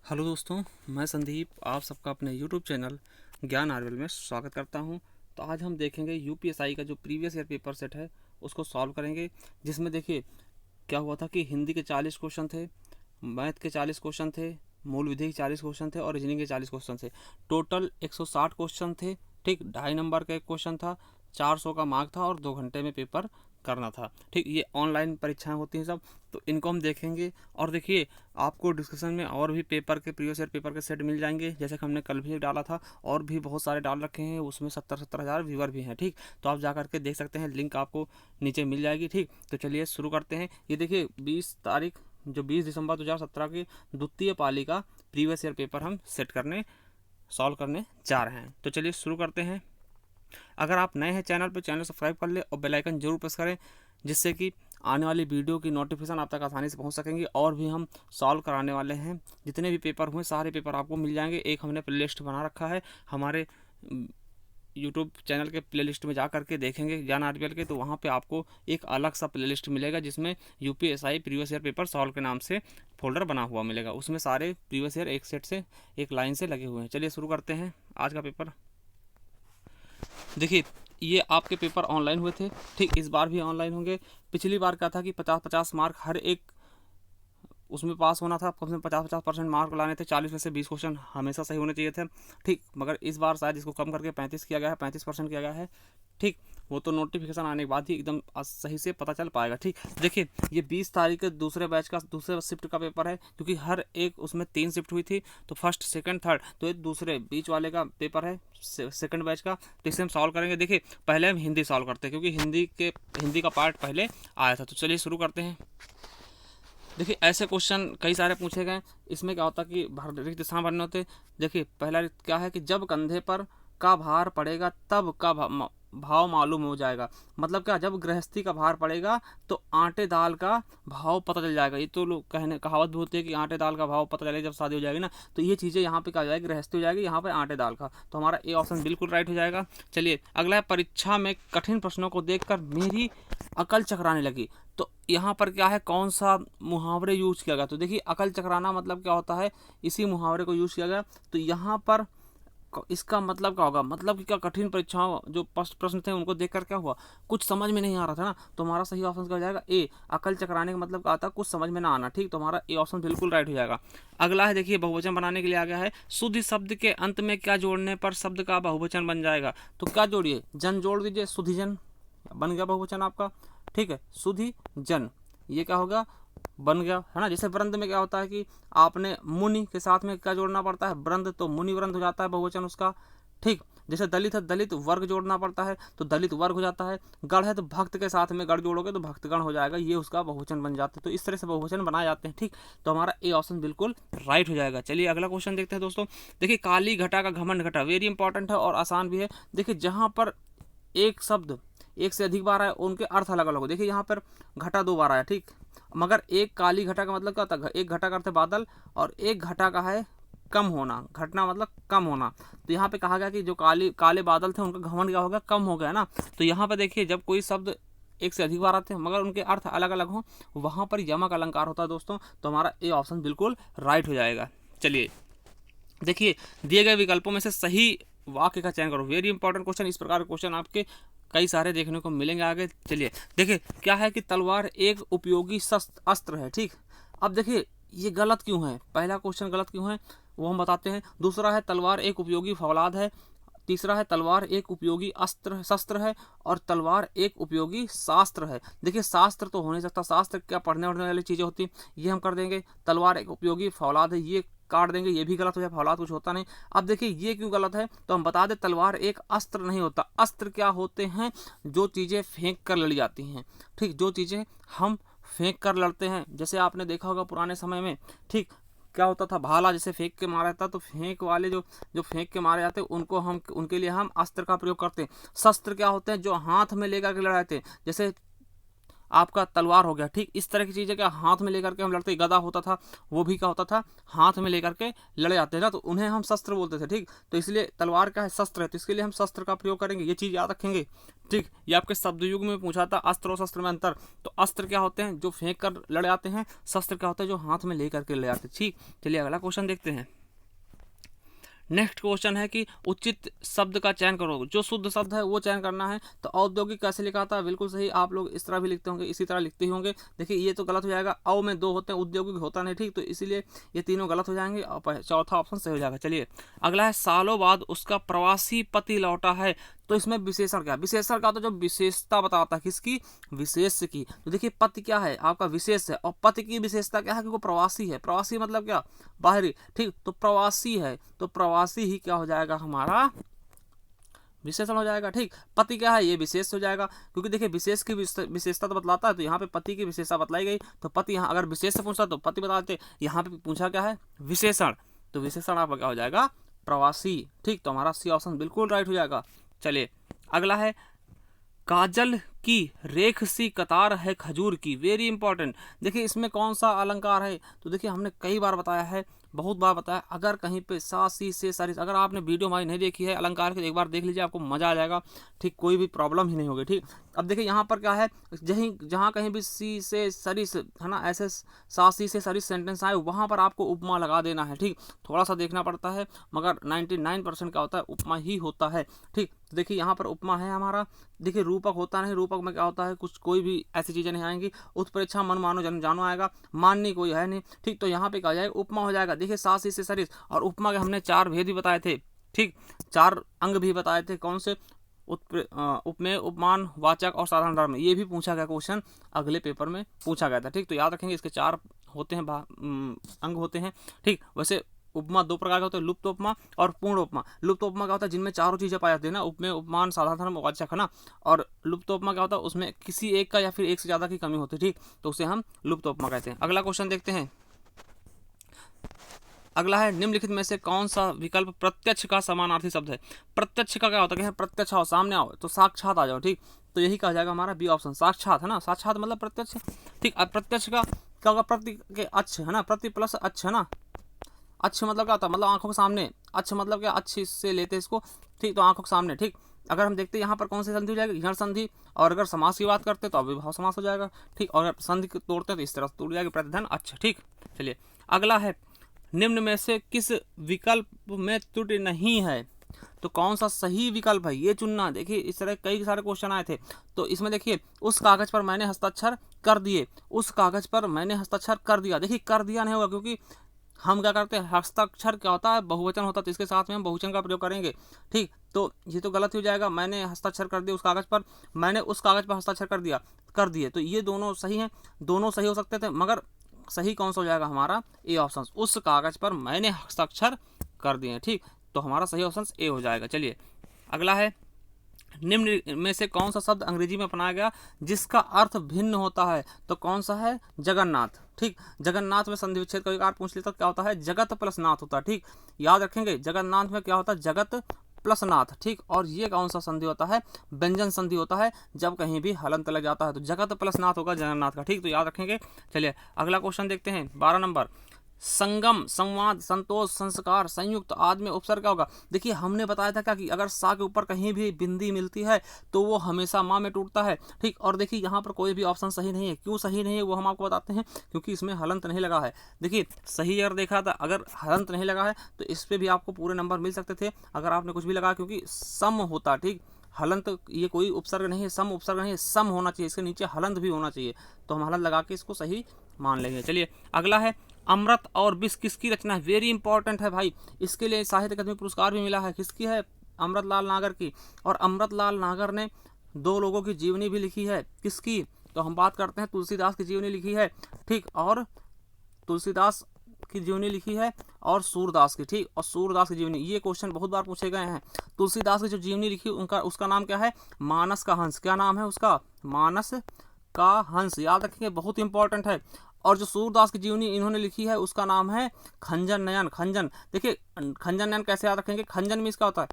Hello दोस्तों, मैं संदीप आप सबका अपने यूट्यूब चैनल ज्ञान आर्यवल में स्वागत करता हूं। तो आज हम देखेंगे यूपीएसआई का जो प्रीवियस ईयर पेपर सेट है उसको सॉल्व करेंगे। जिसमें देखिए क्या हुआ था कि हिंदी के 40 क्वेश्चन थे, मैथ के 40 क्वेश्चन थे, मूल विधि के 40 क्वेश्चन थे और रीजनिंग के 40 क्वेश्चन थे। टोटल 160 क्वेश्चन थे। ठीक, 2.5 नंबर का एक क्वेश्चन था, 400 का मार्क था और 2 घंटे में पेपर करना था। ठीक, ये ऑनलाइन परीक्षाएं होती हैं सब, तो इनको हम देखेंगे। और देखिए आपको डिस्क्रिप्शन में और भी पेपर के प्रीवियस ईयर पेपर के सेट मिल जाएंगे, जैसे कि हमने कल भी डाला था और भी बहुत सारे डाल रखे हैं, उसमें 70-70 हज़ार व्यूवर भी हैं। ठीक, तो आप जा करके देख सकते हैं, लिंक आपको नीचे मिल जाएगी। ठीक, तो चलिए शुरू करते हैं। ये देखिए 20 तारीख जो 20 दिसंबर 2017 की द्वितीय पाली का प्रीवियस ईयर पेपर हम सेट करने सॉल्व करने जा रहे हैं। तो चलिए शुरू करते हैं। अगर आप नए हैं चैनल पर, चैनल सब्सक्राइब कर ले और बेल आइकन जरूर प्रेस करें, जिससे कि आने वाली वीडियो की नोटिफिकेशन आप तक आसानी से पहुंच सकेंगी। और भी हम सॉल्व कराने वाले हैं, जितने भी पेपर हुए सारे पेपर आपको मिल जाएंगे। एक हमने प्लेलिस्ट बना रखा है हमारे यूट्यूब चैनल के प्लेलिस्ट में जा करके देखेंगे ज्ञान आरबीएल के, तो वहाँ पे आपको एक अलग सा प्लेलिस्ट मिलेगा जिसमें UPSI previous year paper solve के नाम से फोल्डर बना हुआ मिलेगा। उसमें सारे प्रीवियस ईयर एक सेट से एक लाइन से लगे हुए हैं। चलिए शुरू करते हैं आज का पेपर। देखिए ये आपके पेपर ऑनलाइन हुए थे। ठीक, इस बार भी ऑनलाइन होंगे। पिछली बार क्या था कि 50-50 मार्क हर एक उसमें पास होना था, कम से कम 50-50% मार्क लाने थे, 40 में से 20 क्वेश्चन हमेशा सही होने चाहिए थे। ठीक, मगर इस बार शायद इसको कम करके 35 किया गया है, 35% किया गया है। ठीक, वो तो नोटिफिकेशन आने के बाद ही एकदम सही से पता चल पाएगा। ठीक, देखिए ये 20 तारीख के दूसरे बैच का दूसरे शिफ्ट का पेपर है, क्योंकि हर एक उसमें 3 शिफ्ट हुई थी, तो फर्स्ट सेकंड थर्ड, तो ये दूसरे बीच वाले का पेपर है सेकंड बैच का। तो इसे हम सॉल्व करेंगे। देखिए पहले हम हिंदी सॉल्व करते हैं, क्योंकि हिंदी का पार्ट पहले आया था। तो चलिए शुरू करते हैं। देखिए ऐसे क्वेश्चन कई सारे पूछे गए। इसमें क्या होता है कि रिक्त स्थान भरने होते। देखिए पहला क्या है कि जब कंधे पर का भार पड़ेगा तब का भाव मालूम हो जाएगा। मतलब क्या, जब गृहस्थी का भार पड़ेगा तो आटे दाल का भाव पता चल जाएगा। ये तो लोग कहने कहावत भी होती है कि आटे दाल का भाव पता चलेगा जब शादी हो जाएगी ना। तो ये चीज़ें यहाँ पे क्या हो जाएगी, गृहस्थी हो जाएगी, यहाँ पे आटे दाल का। तो हमारा ए ऑप्शन बिल्कुल राइट हो जाएगा। चलिए अगला है, परीक्षा में कठिन प्रश्नों को देखकर मेरी अकल चकराने लगी। तो यहाँ पर क्या है, कौन सा मुहावरे यूज किया गया। तो देखिए अकल चकराना मतलब क्या होता है, इसी मुहावरे को यूज किया गया। तो यहाँ पर इसका मतलब क्या होगा, मतलब कि क्या कठिन परीक्षाओं जो प्रश्न थे उनको देखकर क्या हुआ, कुछ समझ में नहीं आ रहा था ना। तो हमारा सही ऑप्शन क्या हो जाएगा, ए। अकल चकराने का मतलब क्या आता है, कुछ समझ में ना आना। ठीक, तो हमारा ए ऑप्शन बिल्कुल राइट हो जाएगा। अगला है, देखिए बहुवचन बनाने के लिए आ गया है। शुद्ध शब्द के अंत में क्या जोड़ने पर शब्द का बहुवचन बन जाएगा। तो क्या जोड़िए, जन जोड़ दीजिए, सुधिजन बन गया बहुवचन आपका। ठीक है, सुधि जन, ये क्या होगा, बन गया, है ना। जैसे वृंद में क्या होता है कि आपने मुनि के साथ में क्या जोड़ना पड़ता है, वृंद, तो मुनि वृंद हो जाता है बहुवचन उसका। ठीक, जैसे दलित है, दलित वर्ग जोड़ना पड़ता है तो दलित वर्ग हो जाता है। गढ़ है तो भक्त के साथ में गढ़ जोड़ोगे तो भक्तगण हो जाएगा, ये उसका बहुवचन बन जाता है। तो इस तरह से बहुवचन बनाए जाते हैं। ठीक, तो हमारा ए ऑप्शन बिल्कुल राइट हो जाएगा। चलिए अगला क्वेश्चन देखते हैं दोस्तों। देखिए काली घटा का घमंड घटा, वेरी इंपॉर्टेंट है और आसान भी है। देखिए जहां पर एक शब्द एक से अधिक बार आए उनके अर्थ अलग अलग हो। देखिए यहाँ पर घटा 2 बार आया, ठीक, मगर एक काली घटा का मतलब क्या होता है, एक घटा का अर्थ है बादल और एक घटा का है कम होना, घटना मतलब कम होना। तो यहाँ पे कहा गया कि जो काले बादल थे उनका घमंड क्या हो गया, कम हो गया ना। तो यहाँ पे देखिए जब कोई शब्द एक से अधिक बार आते हैं मगर उनके अर्थ अलग अलग हों, वहाँ पर यमक अलंकार होता है दोस्तों। तो हमारा ए ऑप्शन बिल्कुल राइट हो जाएगा। चलिए देखिए दिए गए विकल्पों में से सही वाक्य का चयन करो। वेरी इंपॉर्टेंट क्वेश्चन, इस प्रकार के क्वेश्चन आपके कई सारे देखने को मिलेंगे आगे। चलिए देखिए क्या है कि तलवार एक उपयोगी अस्त्र है। ठीक, अब देखिए ये गलत क्यों है, पहला क्वेश्चन गलत क्यों है वो हम बताते हैं। दूसरा है तलवार एक उपयोगी फौलाद है। तीसरा है तलवार एक उपयोगी अस्त्र शस्त्र है। और तलवार एक उपयोगी शास्त्र है। देखिए शास्त्र तो हो नहीं सकता, शास्त्र क्या पढ़ने वढ़ने वाली चीज़ें होती, ये हम कर देंगे। तलवार एक उपयोगी फौलाद है, ये काट देंगे, ये भी गलत हो जाए, फौलाद कुछ होता नहीं। अब देखिए ये क्यों गलत है, तो हम बता दें तलवार एक अस्त्र नहीं होता। अस्त्र क्या होते हैं, जो चीज़ें फेंक कर लड़ी जाती हैं। ठीक, जो चीज़ें हम फेंक कर लड़ते हैं, जैसे आपने देखा होगा पुराने समय में। ठीक, क्या होता था, भाला जैसे फेंक के मारा जाता, तो फेंक वाले जो जो फेंक के मारे जाते उनको हम उनके लिए हम अस्त्र का प्रयोग करते हैं। शस्त्र क्या होते हैं, जो हाथ में लेकर के लड़ाते हैं। जैसे आपका तलवार हो गया, ठीक। इस तरह की चीज़ें क्या हाथ में लेकर के हम लड़ते, गदा होता था वो भी क्या होता था, हाथ में लेकर के लड़े जाते हैं ना, तो उन्हें हम शस्त्र बोलते थे, ठीक। तो इसलिए तलवार क्या है, शस्त्र है, तो इसके लिए हम शस्त्र का प्रयोग करेंगे, ये चीज़ याद रखेंगे, ठीक। ये आपके शब्द युग में पूछा था, अस्त्र और शस्त्र में अंतर। तो अस्त्र क्या होते हैं, जो फेंक कर लड़े आते हैं, शस्त्र क्या होता है, जो हाथ में लेकर के लड़े आते हैं, ठीक। चलिए अगला क्वेश्चन देखते हैं। नेक्स्ट क्वेश्चन है कि उचित शब्द का चयन करो, जो शुद्ध शब्द है वो चयन करना है। तो औद्योगिक कैसे लिखा था, बिल्कुल सही, आप लोग इस तरह भी लिखते होंगे, इसी तरह लिखते ही होंगे। देखिए ये तो गलत हो जाएगा, औ में 2 होते हैं, औद्योगिक होता नहीं, ठीक। तो इसीलिए ये तीनों गलत हो जाएंगे और चौथा ऑप्शन सही हो जाएगा। चलिए अगला है, सालों बाद उसका प्रवासी पति लौटा है। तो इसमें विशेषण क्या, विशेषण का तो जो विशेषता बताता है, किसकी, विशेष की। तो देखिए पति क्या है, आपका विशेष है, और पति की विशेषता क्या है कि वो प्रवासी है। प्रवासी मतलब क्या, बाहरी, ठीक। तो प्रवासी है, तो प्रवासी ही क्या हो जाएगा, हमारा विशेषण हो जाएगा, ठीक। पति क्या है, ये विशेष हो जाएगा, क्योंकि देखिए विशेष की विशेषता तो बतलाता है, तो यहाँ पे पति की विशेषता बतलाई गई। तो पति, यहाँ अगर विशेष से पूछता तो पति बताते, यहाँ पे पूछा क्या है, विशेषण, तो विशेषण आपका क्या हो जाएगा, प्रवासी, ठीक। तो हमारा सी ऑप्शन बिल्कुल राइट हो जाएगा। चलिए अगला है, काजल की रेख सी कतार है खजूर की, वेरी इंपॉर्टेंट। देखिए इसमें कौन सा अलंकार है, तो देखिए हमने कई बार बताया है, बहुत बार बताया, अगर कहीं पे सा सी से सारी, अगर आपने वीडियो हमारी नहीं देखी है अलंकार की, एक बार देख लीजिए, आपको मजा आ जाएगा, ठीक। कोई भी प्रॉब्लम ही नहीं होगी, ठीक। अब देखिए यहाँ पर क्या है, जहाँ कहीं भी सी से सरिस है ना, ऐसे सा सी से सरिस सेंटेंस आए, वहाँ पर आपको उपमा लगा देना है, ठीक। थोड़ा सा देखना पड़ता है, मगर 99% क्या होता है, उपमा ही होता है, ठीक। तो देखिए यहाँ पर उपमा है हमारा। देखिए रूपक होता नहीं, रूपक में क्या होता है, कुछ कोई भी ऐसी चीजें नहीं आएंगी, उत्प्रेक्षा मन मानो जन जानो आएगा, माननी कोई है नहीं, ठीक। तो यहाँ पे क्या हो जाएगा, उपमा हो जाएगा। देखिए सासी से सरिस, और उपमा के हमने 4 भेद भी बताए थे, ठीक, 4 अंग भी बताए थे, कौन से, उपमेय, उपमान, वाचक और साधारण धर्म। ये भी पूछा गया क्वेश्चन, अगले पेपर में पूछा गया था, ठीक। तो याद रखेंगे, इसके 4 होते हैं अंग होते हैं, ठीक। वैसे उपमा 2 प्रकार के होते हैं, लुप्त उपमा और पूर्ण उपमा। लुप्त उपमा क्या होता है, जिनमें चारों चीजें पाई जाती है ना, उपमेय, उपमान, साधारण धर्म, वाचक, है ना। और लुप्त उपमा क्या होता है, उसमें किसी एक का या फिर एक से ज्यादा की कमी होती है, ठीक। तो उसे हम लुप्त उपमा कहते हैं। अगला क्वेश्चन देखते हैं। अगला है, निम्नलिखित में से कौन सा विकल्प प्रत्यक्ष का समानार्थी शब्द है। प्रत्यक्ष का क्या होता है, प्रत्यक्ष आओ, सामने आओ, तो साक्षात आ जाओ, ठीक। तो यही कहा जाएगा हमारा बी ऑप्शन, साक्षात, है ना। साक्षात मतलब प्रत्यक्ष, ठीक। अब प्रत्यक्ष का क्या होगा, प्रति के अच्छ, है ना, प्रति प्लस अच्छ, है ना। अच्छ मतलब क्या होता है, मतलब आंखों के सामने, अच्छ मतलब क्या, अच्छी से लेते इसको, ठीक। तो आंखों के सामने, ठीक। अगर हम देखते हैं यहाँ पर कौन सी संधि हो जाएगी, ऋण संधि, और अगर समास की बात करते हैं तो अविभाव समास हो जाएगा, ठीक। और अगर संधि तोड़ते हैं तो इस तरह से टूट जाएगी, प्रतिधन अच्छ, ठीक। चलिए अगला है, निम्न में से किस विकल्प में त्रुटि नहीं है। तो कौन सा सही विकल्प है, ये चुनना। देखिए इस तरह कई सारे क्वेश्चन आए थे, तो इसमें देखिए, उस कागज पर मैंने हस्ताक्षर कर दिए, उस कागज पर मैंने हस्ताक्षर कर दिया। देखिए कर दिया नहीं होगा, क्योंकि हम क्या करते हैं, हस्ताक्षर क्या होता है, बहुवचन होता है, तो इसके साथ में हम बहुवचन का प्रयोग करेंगे, ठीक। तो ये तो गलत हो जाएगा, मैंने हस्ताक्षर कर दिया उस कागज पर, मैंने उस कागज पर हस्ताक्षर कर दिए, तो ये दोनों सही हैं, दोनों सही हो सकते थे, मगर सही कौन सा हो जाएगा हमारा, ए ऑप्शन, उस कागज पर मैंने हस्ताक्षर कर दिए, ठीक। तो हमारा सही ऑप्शन ए हो जाएगा। चलिए अगला है, निम्न में से कौन सा शब्द अंग्रेजी में अपनाया गया जिसका अर्थ भिन्न होता है। तो कौन सा है, जगन्नाथ, ठीक। जगन्नाथ में संधि विच्छेद कभी पूछ लेता, क्या होता है, जगत प्लस नाथ होता है, ठीक। याद रखेंगे, जगन्नाथ में क्या होता है, जगत प्लस नाथ, ठीक। और ये कौन सा संधि होता है, व्यंजन संधि होता है, जब कहीं भी हलंत लग जाता है, तो जगत प्लस नाथ होगा जगन्नाथ का, ठीक। तो याद रखेंगे। चलिए अगला क्वेश्चन देखते हैं, 12 नंबर, संगम, संवाद, संतोष, संस्कार, संयुक्त आदि में उपसर्ग क्या होगा। देखिए हमने बताया था क्या कि अगर सा के ऊपर कहीं भी बिंदी मिलती है तो वो हमेशा माँ में टूटता है, ठीक। और देखिए यहाँ पर कोई भी ऑप्शन सही नहीं है, क्यों सही नहीं है वो हम आपको बताते हैं, क्योंकि इसमें हलंत नहीं लगा है। देखिए सही अगर देखा था, अगर हलंत नहीं लगा है तो इस पर भी आपको पूरे नंबर मिल सकते थे अगर आपने कुछ भी लगा, क्योंकि सम होता, ठीक। हलंत ये कोई उपसर्ग नहीं है, सम उपसर्ग नहीं है, सम होना चाहिए, इसके नीचे हलंत भी होना चाहिए, तो हम हलंत लगा के इसको सही मान लेंगे। चलिए अगला है, अमृत और विष किसकी रचना है, वेरी इंपॉर्टेंट है भाई, इसके लिए साहित्य अकादमी पुरस्कार भी मिला है, किसकी है, अमृतलाल नागर की। और अमृतलाल नागर ने 2 लोगों की जीवनी भी लिखी है, किसकी, तो हम बात करते हैं तुलसीदास की जीवनी लिखी है, ठीक। और तुलसीदास की जीवनी लिखी है और सूरदास की, ठीक। और सूरदास की जीवनी, ये क्वेश्चन बहुत बार पूछे गए हैं। तुलसीदास की जो जीवनी लिखी उसका नाम क्या है, मानस का हंस, क्या नाम है उसका, मानस का हंस, याद रखेंगे, बहुत इंपॉर्टेंट है। और जो सूरदास की जीवनी इन्होंने लिखी है उसका नाम है खंजन नयन, खंजन। देखिए खंजन नयन कैसे याद रखेंगे, खंजन मीन्स क्या होता है,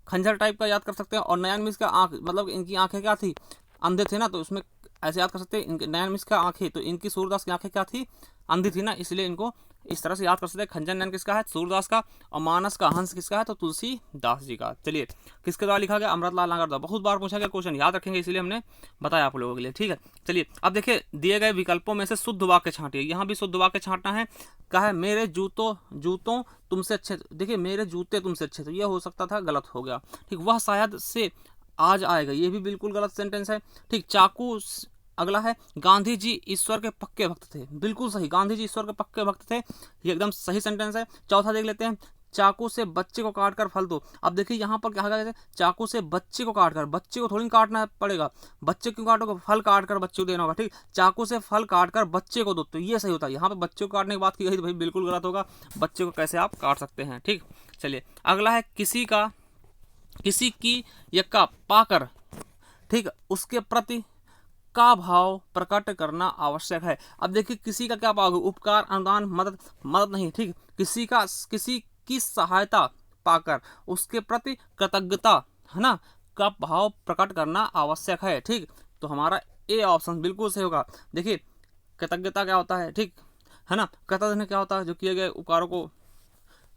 खंजर टाइप का याद कर सकते हैं, और नयन मीन्स का आंख, मतलब इनकी आंखें क्या थी, अंधे थे ना, तो उसमें ऐसे याद कर सकते हैं। इनके नयन मिश्र का आंखें, तो इनकी सूरदास की आंखें क्या थी, अंधी थी ना, इसलिए इनको इस तरह से याद कर सकते हैं। खंजन नयन किसका है, सूरदास का, और मानस का हंस किसका है, तो तुलसीदास जी का। चलिए, किसके द्वारा लिखा गया, अमृतलाल नागर द्वारा। बहुत बार पूछा गया क्वेश्चन, याद रखेंगे इसलिए हमने बताया आप लोगों के लिए, ठीक है। चलिए अब देखिए, दिए गए विकल्पों में से शुद्ध वाक्य छांटिए। यहाँ भी शुद्ध वाक्य छांटना है। कहा है मेरे जूतों तुमसे अच्छे, देखिए मेरे जूते तुमसे अच्छे, तो ये हो सकता था, गलत हो गया, ठीक। वह शायद से आज आएगा, ये भी बिल्कुल गलत सेंटेंस है, ठीक। चाकू, अगला है गांधी जी ईश्वर के पक्के भक्त थे, बिल्कुल सही, गांधी जी ईश्वर के पक्के भक्त थे, ये एकदम सही सेंटेंस है। चौथा देख लेते हैं, चाकू से बच्चे को काट कर फल दो। अब देखिए यहाँ पर क्या है, चाकू से बच्चे को काट कर, बच्चे को थोड़ी काटना पड़ेगा, बच्चे क्यों काटोगे, फल काट कर बच्चे को देना होगा, ठीक। चाकू से फल काट कर बच्चे को दो, तो ये सही होता है। यहाँ पे बच्चे को काटने की बात की गई तो भाई बिल्कुल गलत होगा, बच्चे को कैसे आप काट सकते हैं, ठीक। चलिए अगला है, किसी की यक्का पाकर, ठीक, उसके प्रति का भाव प्रकट करना आवश्यक है। अब देखिए किसी का क्या पाओगे, उपकार, अनुदान, मदद नहीं, ठीक। किसी की सहायता पाकर उसके प्रति कृतज्ञता, है ना, का भाव प्रकट करना आवश्यक है, ठीक। तो हमारा ए ऑप्शन बिल्कुल सही होगा। देखिए कृतज्ञता क्या होता है, ठीक है ना, कृतज्ञ क्या होता है, जो किए गए उपकारों को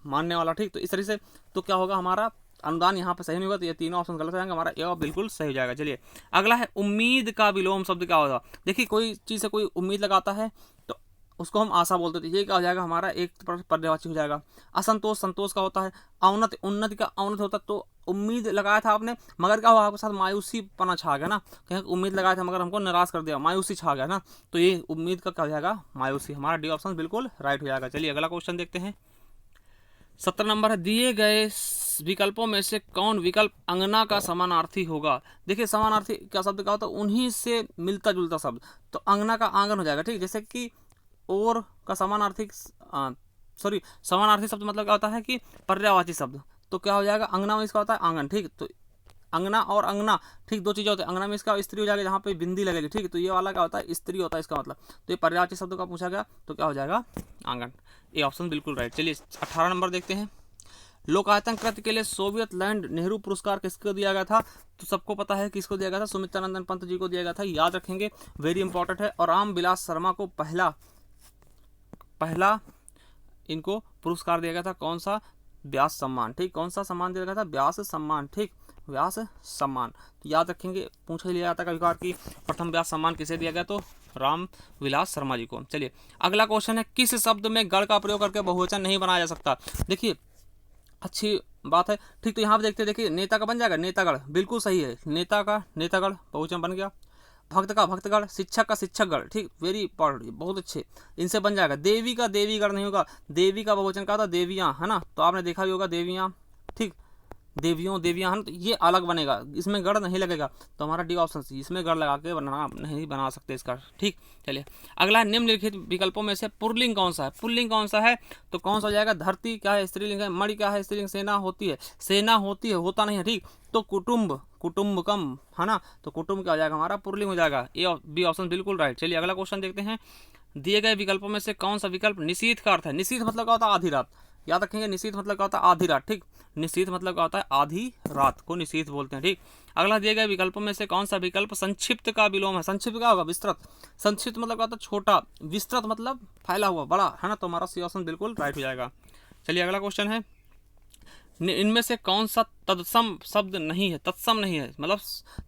मानने वाला, ठीक। तो इस तरह से तो क्या होगा, हमारा अनुदान यहाँ पे सही नहीं होगा, तो ये तीनों ऑप्शन गलत हो जाएंगे, हमारा ए बिल्कुल सही हो जाएगा। चलिए अगला है, उम्मीद का विलोम शब्द क्या होगा। देखिए कोई चीज़ से कोई उम्मीद लगाता है तो उसको हम आशा बोलते थे, ये क्या हो जाएगा, हमारा एक पर्यायवाची हो जाएगा। असंतोष, संतोष का होता है। औन्नति, उन्नति का औन्नति होता है। तो उम्मीद लगाया था आपने, मगर क्या हुआ, आपके साथ मायूसी पना छा गया ना, कहीं उम्मीद लगाया था मगर हमको निराश कर दिया, मायूसी छा गया ना, तो ये उम्मीद का क्या हो जाएगा, मायूसी। हमारा डी ऑप्शन बिल्कुल राइट हो जाएगा। चलिए अगला क्वेश्चन देखते हैं। 17 नंबर है, दिए गए विकल्पों में से कौन विकल्प अंगना का समानार्थी होगा। देखिए समानार्थी क्या शब्द का होता है, उन्हीं से मिलता जुलता शब्द, तो अंगना का आंगन हो जाएगा, ठीक। जैसे कि और का समानार्थी, समानार्थी शब्द मतलब क्या होता है कि पर्यायवाची शब्द, तो क्या हो जाएगा, अंगना में इसका होता है आंगन, ठीक। तो अंगना और अंगना, ठीक, दो चीज़ें होती है। अंगना में इसका स्त्री हो जाएगा, जहाँ पे बिंदी लगेगी, ठीक। तो ये वाला क्या होता है, स्त्री होता है इसका मतलब। तो ये पर्यायवाची शब्द का पूछा गया, तो क्या हो जाएगा, आंगन। ये ऑप्शन बिल्कुल राइट। चलिए 18 नंबर देखते हैं। लोकायतन कृत्य के लिए सोवियत लैंड नेहरू पुरस्कार किसको दिया गया था, तो सबको पता है किसको दिया गया था, सुमित्रानंदन पंत जी को दिया गया था, याद रखेंगे, वेरी इंपॉर्टेंट है। और राम विलास शर्मा को पहला इनको पुरस्कार दिया गया था, कौन सा, व्यास सम्मान, ठीक। कौन सा सम्मान दिया गया था, व्यास सम्मान, ठीक, व्यास सम्मान। तो याद रखेंगे, पूछा लिया जाता है कभी कभार कि प्रथम व्यास सम्मान किसे दिया गया, तो राम विलास शर्मा जी को। चलिए अगला क्वेश्चन है, किस शब्द में गण का प्रयोग करके बहुवचन नहीं बनाया जा सकता। देखिए अच्छी बात है, ठीक। तो यहाँ पे देखते हैं, देखिए नेता का बन जाएगा, नेतागढ़, बिल्कुल सही है, नेता का नेतागढ़ बहुवचन बन गया। भक्त का भक्तगढ़, शिक्षक का शिक्षकगढ़, ठीक, वेरी इंपॉर्टेंट, बहुत अच्छे, इनसे बन जाएगा। देवी का देवीगढ़ नहीं होगा, देवी का बहुवचन का था देवियाँ, है ना, तो आपने देखा भी होगा देवियाँ, ठीक, देवियाँ है ना, तो ये अलग बनेगा, इसमें गढ़ नहीं लगेगा, तो हमारा डी ऑप्शन सी, इसमें गढ़ लगा के नहीं बना सकते इसका, ठीक। चलिए अगला है, निम्नलिखित विकल्पों में से पुल्लिंग कौन सा है, पुल्लिंग कौन सा है, तो कौन सा हो जाएगा, धरती क्या है, स्त्रीलिंग है, मणि क्या है, स्त्रीलिंग, सेना होती है, होता नहीं है, ठीक। तो कुटुम्बकम, है ना, तो कुटुंब क्या हो जाएगा, हमारा पुल्लिंग हो जाएगा। ए बी ऑप्शन बिल्कुल राइट। चलिए अगला क्वेश्चन देखते हैं। दिए गए विकल्पों में से कौन सा विकल्प निशीथ का अर्थ है। निशीथ मतलब क्या होता है, आधी रात, याद रखेंगे, निशीथ मतलब क्या होता है, आधी रात, ठीक। निशीथ मतलब क्या होता है, आधी रात को निशीथ बोलते हैं, ठीक। अगला, दिए गए विकल्पों में से कौन सा विकल्प संक्षिप्त का विलोम है। संक्षिप्त क्या होगा, विस्तृत, संक्षिप्त मतलब क्या होता है, छोटा, विस्तृत मतलब फैला हुआ, बड़ा, है ना, तो हमारा सी ऑप्शन बिल्कुल राइट हो जाएगा। चलिए अगला क्वेश्चन है, इनमें से कौन सा तत्सम शब्द नहीं है, तत्सम नहीं है, मतलब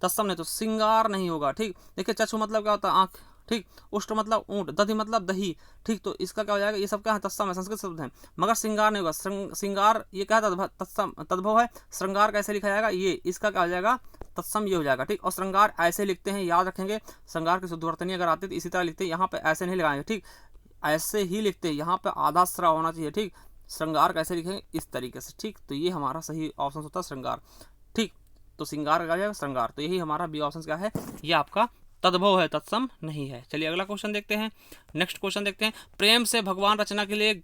तत्सम नहीं, तो श्रृंगार नहीं होगा, ठीक। देखिए चक्षु मतलब क्या होता है, आंख, ठीक। उष्ट मतलब ऊंट, दधि मतलब दही, ठीक। तो इसका क्या हो जाएगा, ये सब क्या है, तत्सम है, संस्कृत शब्द है, मगर श्रृंगार नहीं होगा। श्रृंगार ये क्या है, तत्सम तद्भव है। श्रृंगार कैसे लिखा जाएगा, ये इसका क्या हो जाएगा, तत्सम ये हो जाएगा, ठीक। और श्रृंगार ऐसे लिखते हैं, याद रखेंगे, श्रृंगार की शुद्धवर्तनी अगर आती है तो इसी तरह लिखते हैं, यहाँ पे ऐसे नहीं लगाएंगे, ठीक, ऐसे ही लिखते हैं, यहाँ पे आधा स्रा होना चाहिए, ठीक। श्रृंगार कैसे लिखेंगे, इस तरीके से, ठीक। तो ये हमारा सही ऑप्शन होता है श्रृंगार, ठीक। तो श्रृंगार का जाएगा श्रृंगार, तो यही हमारा बी ऑप्शन क्या है, ये आपका तद्भव है, तत्सम नहीं है। चलिए अगला क्वेश्चन देखते हैं। नेक्स्ट क्वेश्चन देखते हैं, प्रेम से भगवान रचना के लिए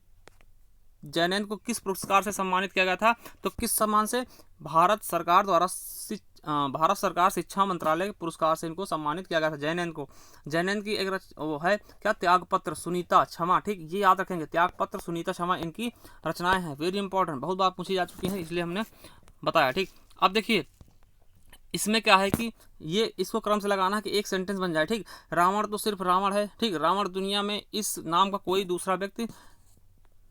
जैनैन को किस पुरस्कार से सम्मानित किया गया था, तो किस सम्मान से, भारत सरकार शिक्षा मंत्रालय के पुरस्कार से इनको सम्मानित किया गया था जैनैन को। जैनैन की एक वो है क्या, त्यागपत्र, सुनीता, क्षमा, ठीक, ये याद रखेंगे, त्यागपत्र, सुनीता, क्षमा इनकी रचनाएं हैं, वेरी इंपॉर्टेंट, बहुत बार पूछी जा चुकी हैं, इसलिए हमने बताया, ठीक। अब देखिए इसमें क्या है कि ये इसको क्रम से लगाना है कि एक सेंटेंस बन जाए। ठीक, रावण तो सिर्फ रावण है। ठीक, रावण दुनिया में इस नाम का कोई दूसरा व्यक्ति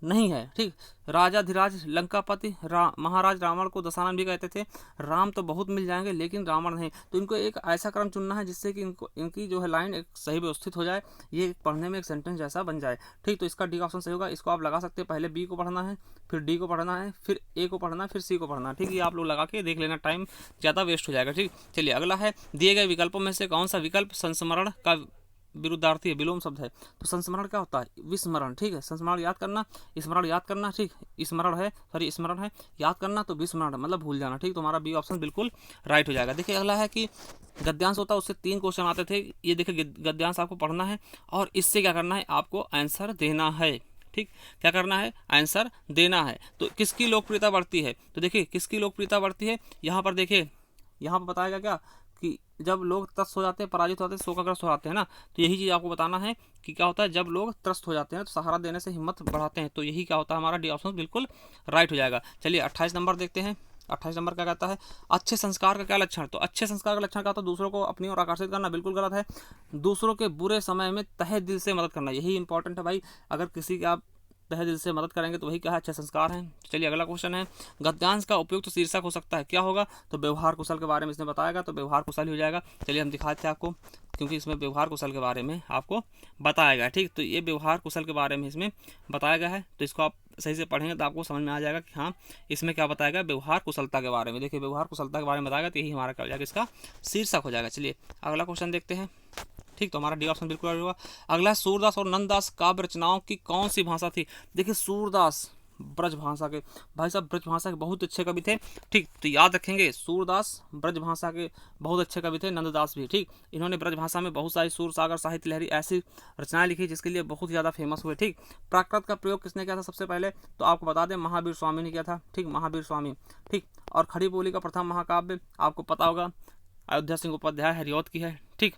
नहीं है। ठीक, राजाधिराज लंकापति महाराज रावण को दशानन भी कहते थे। राम तो बहुत मिल जाएंगे लेकिन रावण नहीं। तो इनको एक ऐसा क्रम चुनना है जिससे कि इनको इनकी जो है लाइन एक सही व्यवस्थित हो जाए, ये पढ़ने में एक सेंटेंस जैसा बन जाए। ठीक, तो इसका डी ऑप्शन सही होगा। इसको आप लगा सकते हैं, पहले बी को पढ़ना है, फिर डी को पढ़ना है, फिर ए को पढ़ना है, फिर सी को पढ़ना है। ठीक, ये आप लोग लगा के देख लेना, टाइम ज़्यादा वेस्ट हो जाएगा। ठीक, चलिए अगला है, दिए गए विकल्पों में से कौन सा विकल्प संस्मरण का विरुद्धार्थी है, विलोम शब्द है। तो संस्मरण क्या होता है? विस्मरण। ठीक है, संस्मरण याद करना, स्मरण याद करना। ठीक, स्मरण है, सॉरी स्मरण है, याद करना, तो विस्मरण मतलब भूल जाना। ठीक, तो हमारा बी ऑप्शन बिल्कुल राइट हो जाएगा। देखिए अगला है कि गद्यांश होता है, उससे 3 क्वेश्चन आते थे। ये देखिए गद्यांश आपको पढ़ना है और इससे क्या करना है, आपको आंसर देना है। ठीक, क्या करना है, आंसर देना है। तो किसकी लोकप्रियता बढ़ती है? तो देखिए किसकी लोकप्रियता बढ़ती है, यहाँ पर देखिए, यहाँ पर बताएगा क्या कि जब लोग त्रस्त हो जाते हैं, पराजित हो जाते हैं, शोकग्रस्त हो जाते हैं ना, तो यही चीज़ आपको बताना है कि क्या होता है जब लोग त्रस्त हो जाते हैं तो सहारा देने से हिम्मत बढ़ाते हैं। तो यही क्या होता है, हमारा डी ऑप्शन बिल्कुल राइट हो जाएगा। चलिए 28 नंबर देखते हैं। 28 नंबर क्या कहता है, अच्छे संस्कार का क्या लक्षण? तो अच्छे संस्कार का लक्षण क्या होता है, दूसरों को अपनी ओर आकर्षित करना। बिल्कुल गलत है। दूसरों के बुरे समय में तहे दिल से मदद करना, यही इंपॉर्टेंट है भाई। अगर किसी की आप तहे दिल से मदद करेंगे तो वही क्या है, अच्छे संस्कार हैं। चलिए अगला क्वेश्चन है, गद्यांश का उपयुक्त तो शीर्षक हो सकता है, क्या होगा? तो व्यवहार कुशल के बारे में इसने बताएगा, तो व्यवहार कुशल ही हो जाएगा। चलिए हम दिखाते हैं आपको, क्योंकि इसमें व्यवहार कुशल के बारे में आपको बताया गया है। ठीक, तो ये व्यवहार कुशल के बारे में इसमें बताया गया है, तो इसको आप सही से पढ़ेंगे तो आपको समझ में आ जाएगा कि हाँ इसमें क्या बताएगा, व्यवहार कुशलता के बारे में। देखिए व्यवहार कुशलता के बारे में बताएगा, तो यही हमारा क्या हो जाएगा, इसका शीर्षक हो जाएगा। चलिए अगला क्वेश्चन देखते हैं। ठीक, तो हमारा डी ऑप्शन बिल्कुल होगा। अगला, सूरदास और नंददास काव्य रचनाओं की कौन सी भाषा थी? देखिए सूरदास ब्रज भाषा के, भाई साहब ब्रज भाषा के बहुत अच्छे कवि थे। ठीक, तो याद रखेंगे सूरदास ब्रज भाषा के बहुत अच्छे कवि थे, नंददास भी। ठीक, इन्होंने ब्रज भाषा में बहुत सारी सूर सागर साहित्य लहरी ऐसी रचनाएं लिखी जिसके लिए बहुत ज़्यादा फेमस हुए। ठीक, प्राकृत का प्रयोग किसने किया था सबसे पहले? तो आपको बता दें महावीर स्वामी ने किया था। ठीक, महावीर स्वामी। ठीक, और खड़ी बोली का प्रथम महाकाव्य आपको पता होगा, अयोध्या सिंह उपाध्याय हरिऔध की है। ठीक,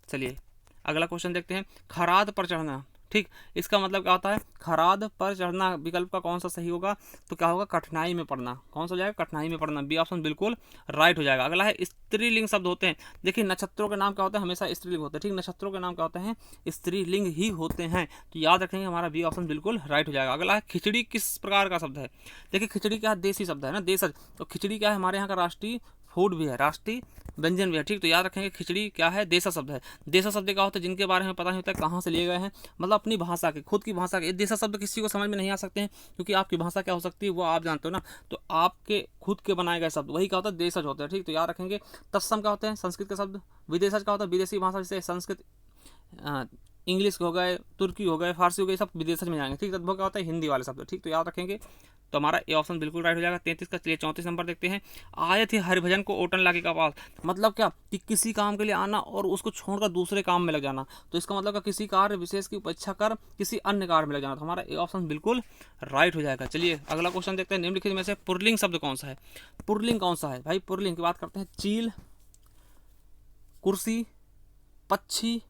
चलिए अगला क्वेश्चन देखते हैं, खराद पर चढ़ना। ठीक, इसका मतलब क्या होता है, खराद पर चढ़ना विकल्प का कौन सा सही होगा? तो क्या होगा, कठिनाई में पड़ना। कौन सा हो जाएगा, कठिनाई में पड़ना। बी ऑप्शन बिल्कुल राइट हो जाएगा। अगला है, स्त्रीलिंग शब्द होते हैं। देखिए नक्षत्रों के नाम क्या होते हैं, हमेशा स्त्रीलिंग होते हैं। ठीक, नक्षत्रों के नाम क्या होते हैं, स्त्रीलिंग ही होते हैं। तो याद रखेंगे, हमारा बी ऑप्शन बिल्कुल राइट हो जाएगा। अगला है, खिचड़ी किस प्रकार का शब्द है? देखिए खिचड़ी क्या है, देसी शब्द है ना, देशज। तो खिचड़ी क्या है, हमारे यहाँ का राष्ट्रीय फूड भी है, राष्ट्रीय व्यंजन भी है। ठीक, तो याद रखेंगे खिचड़ी क्या है, देसा शब्द है। देसा शब्द क्या होता है, जिनके बारे में पता नहीं होता है कहाँ से लिए गए हैं, मतलब अपनी भाषा के, खुद की भाषा के। देसा शब्द किसी को समझ में नहीं आ सकते हैं क्योंकि आपकी भाषा क्या हो सकती है वो आप जानते हो ना, तो आपके खुद के बनाए गए शब्द वही क्या होता है, देशज होते हैं। ठीक, तो याद रखेंगे। तत्सम क्या होते हैं, संस्कृत के शब्द। विदेशज क्या होता है, विदेशी भाषा, जैसे संस्कृत, इंग्लिश हो गए, तुर्की हो गए, फारसी हो गए, सब विदेशज में जाएंगे। ठीक, तद्भव क्या होता है, हिंदी वाले शब्द। ठीक, तो याद रखेंगे, तो हमारा ए ऑप्शन बिल्कुल राइट हो जाएगा। 33 का। चलिए 34 नंबर देखते हैं, आए थे हरिभजन को ओटन लागे का पास। मतलब क्या कि किसी काम के लिए आना और उसको छोड़कर दूसरे काम में लग जाना। तो इसका मतलब क्या, किसी कार्य विशेष की उपेक्षा कर किसी अन्य कार्य में लग जाना। तो हमारा ए ऑप्शन बिल्कुल राइट हो जाएगा। चलिए अगला क्वेश्चन देखते हैं, निम्नलिखित में से पुल्लिंग शब्द कौन सा है? पुल्लिंग कौन सा है भाई? पुल्लिंग की बात करते हैं, चील, कुर्सी, पक्षी,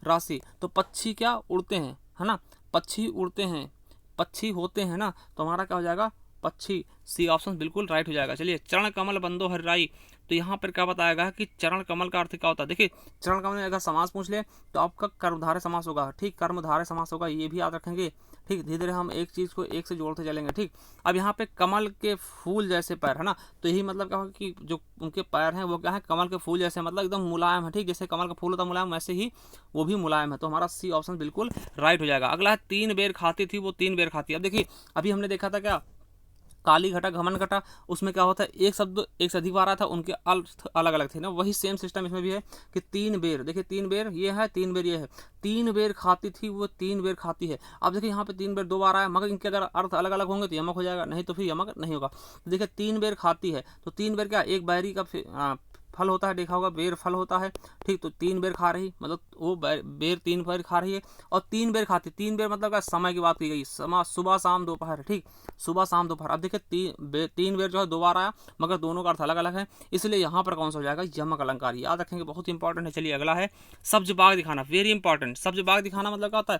राशि। तो पक्षी क्या उड़ते हैं, है ना, पक्षी उड़ते हैं, पक्षी होते हैं ना, तो हमारा क्या हो जाएगा, पक्षी। सी ऑप्शन बिल्कुल राइट हो जाएगा। चलिए, चरण कमल बंदो हरिराई। तो यहाँ पर क्या बताया कि चरण कमल का अर्थ क्या होता है? देखिए चरण कमल में अगर समास पूछ ले तो आपका कर्मधारय समास होगा। ठीक, कर्मधारय समास होगा, ये भी याद रखेंगे। ठीक, धीरे धीरे हम एक चीज़ को एक से जोड़ते चलेंगे। ठीक, अब यहाँ पे कमल के फूल जैसे पैर है ना, तो यही मतलब क्या होगा कि जो उनके पैर हैं वो क्या है, कमल के फूल जैसे, मतलब एकदम मुलायम है। ठीक, जैसे कमल का फूल होता है मुलायम, वैसे ही वो भी मुलायम है। तो हमारा सी ऑप्शन बिल्कुल राइट हो जाएगा। अगला है, 3 बेर खाती थी वो 3 बेर खाती। अब देखिए अभी हमने देखा था क्या, काली घटा घमन घटा, उसमें क्या होता है, एक शब्द एक से अधिक बार आया था, उनके अर्थ अलग अलग थे ना। वही सेम सिस्टम इसमें भी है कि 3 बेर, देखिए 3 बेर ये है, 3 बेर ये है। 3 बेर खाती थी वो 3 बेर खाती है। अब देखिए यहाँ पे 3 बेर 2 बार आया, मगर इनके अगर अर्थ अलग अलग होंगे तो यमक हो जाएगा, नहीं तो फिर यमक नहीं होगा। तो देखिए 3 बेर खाती है, तो 3 बेर क्या, एक बैरी का फल होता है, देखा होगा, बेर फल होता है। ठीक, तो 3 बेर खा रही, मतलब वो बेर 3 बेर खा रही है, और 3 बेर खाती। 3 बेर मतलब क्या, समय की बात की गई, समय सुबह शाम दोपहर। ठीक, सुबह शाम दोपहर। अब देखिए 3 बेर जो है 2 बार आया, मगर दोनों का अर्थ अलग अलग है, इसलिए यहाँ पर कौन सा हो जाएगा, यमक अलंकार। याद रखेंगे, बहुत इंपॉर्टेंट है। चलिए अगला है, सब्ज बाग दिखाना, वेरी इंपॉर्टेंट। सब्ज बाग दिखाना मतलब क्या होता है,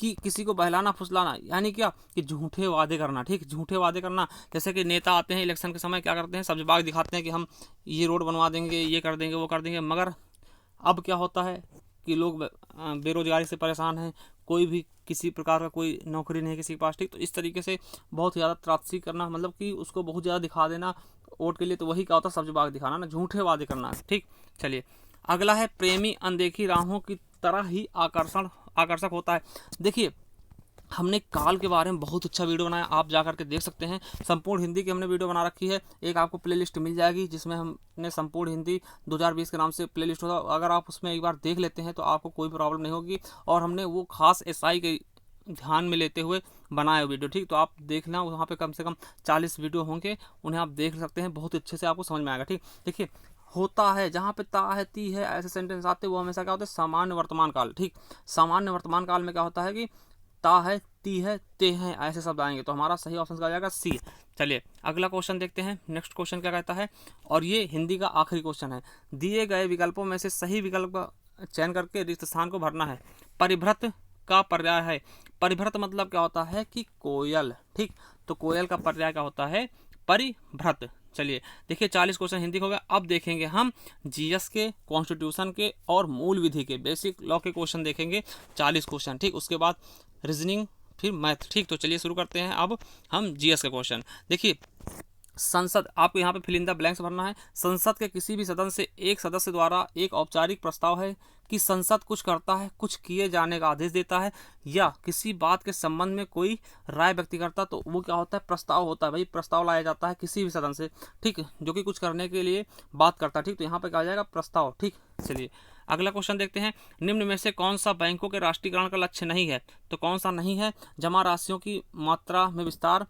कि किसी को बहलाना फुसलाना, यानी क्या कि झूठे वादे करना, ठीक, झूठे वादे करना। जैसे कि नेता आते हैं इलेक्शन के समय, क्या करते हैं, सब्ज़बाग दिखाते हैं कि हम ये रोड बनवा देंगे, ये कर देंगे, वो कर देंगे, मगर अब क्या होता है कि लोग बेरोजगारी से परेशान हैं, कोई भी किसी प्रकार का कोई नौकरी नहीं है किसी के पास, ठीक। तो इस तरीके से बहुत ज़्यादा त्रासदी करना, मतलब कि उसको बहुत ज़्यादा दिखा देना वोट के लिए, तो वही क्या होता है, सब्ज़बाग दिखाना ना, झूठे वादे करना, ठीक। चलिए अगला है प्रेमी अनदेखी राहों की तरह ही आकर्षक होता है। देखिए हमने काल के बारे में बहुत अच्छा वीडियो बनाया, आप जा करके देख सकते हैं। संपूर्ण हिंदी की हमने वीडियो बना रखी है, एक आपको प्लेलिस्ट मिल जाएगी जिसमें हमने संपूर्ण हिंदी 2020 के नाम से प्लेलिस्ट होता है। अगर आप उसमें एक बार देख लेते हैं तो आपको कोई प्रॉब्लम नहीं होगी। और हमने वो खास एसआई के ध्यान में लेते हुए बनाए वीडियो, ठीक। तो आप देखना, वहाँ पे कम से कम 40 वीडियो होंगे, उन्हें आप देख सकते हैं, बहुत अच्छे से आपको समझ में आएगा, ठीक। देखिए होता है, जहाँ पे ता है ती है ऐसे सेंटेंस आते हैं, वो हमेशा क्या होता है, सामान्य वर्तमान काल, ठीक। सामान्य वर्तमान काल में क्या होता है कि ता है, ती है, ते हैं, ऐसे शब्द आएंगे, तो हमारा सही ऑप्शन आ जाएगा सी। चलिए अगला क्वेश्चन देखते हैं, नेक्स्ट क्वेश्चन क्या कहता है, और ये हिंदी का आखिरी क्वेश्चन है। दिए गए विकल्पों में से सही विकल्प का चयन करके रिक्त स्थान को भरना है। परिभ्रत का पर्याय है, परिभ्रत मतलब क्या होता है कि कोयल, ठीक। तो कोयल का पर्याय क्या होता है, परिभ्रत। चलिए देखिए 40 क्वेश्चन हिंदी हो गया। अब देखेंगे हम जीएस के, कॉन्स्टिट्यूशन के और मूल विधि के, बेसिक लॉ के क्वेश्चन देखेंगे 40 क्वेश्चन, ठीक। उसके बाद रीजनिंग, फिर मैथ, ठीक। तो चलिए शुरू करते हैं अब हम जीएस का क्वेश्चन। देखिए संसद, आपको यहाँ पे फिल इन द ब्लैंक्स भरना है। संसद के किसी भी सदन से एक सदस्य द्वारा एक औपचारिक प्रस्ताव है कि संसद कुछ करता है, कुछ किए जाने का आदेश देता है, या किसी बात के संबंध में कोई राय व्यक्त करता, तो वो क्या होता है, प्रस्ताव होता है। भाई प्रस्ताव लाया जाता है किसी भी सदन से, ठीक, जो कि कुछ करने के लिए बात करता है, ठीक। तो यहाँ पे क्या आ जाएगा, प्रस्ताव, ठीक। चलिए अगला क्वेश्चन देखते हैं। निम्न में से कौन सा बैंकों के राष्ट्रीयकरण का लक्ष्य नहीं है, तो कौन सा नहीं है, जमा राशियों की मात्रा में विस्तार,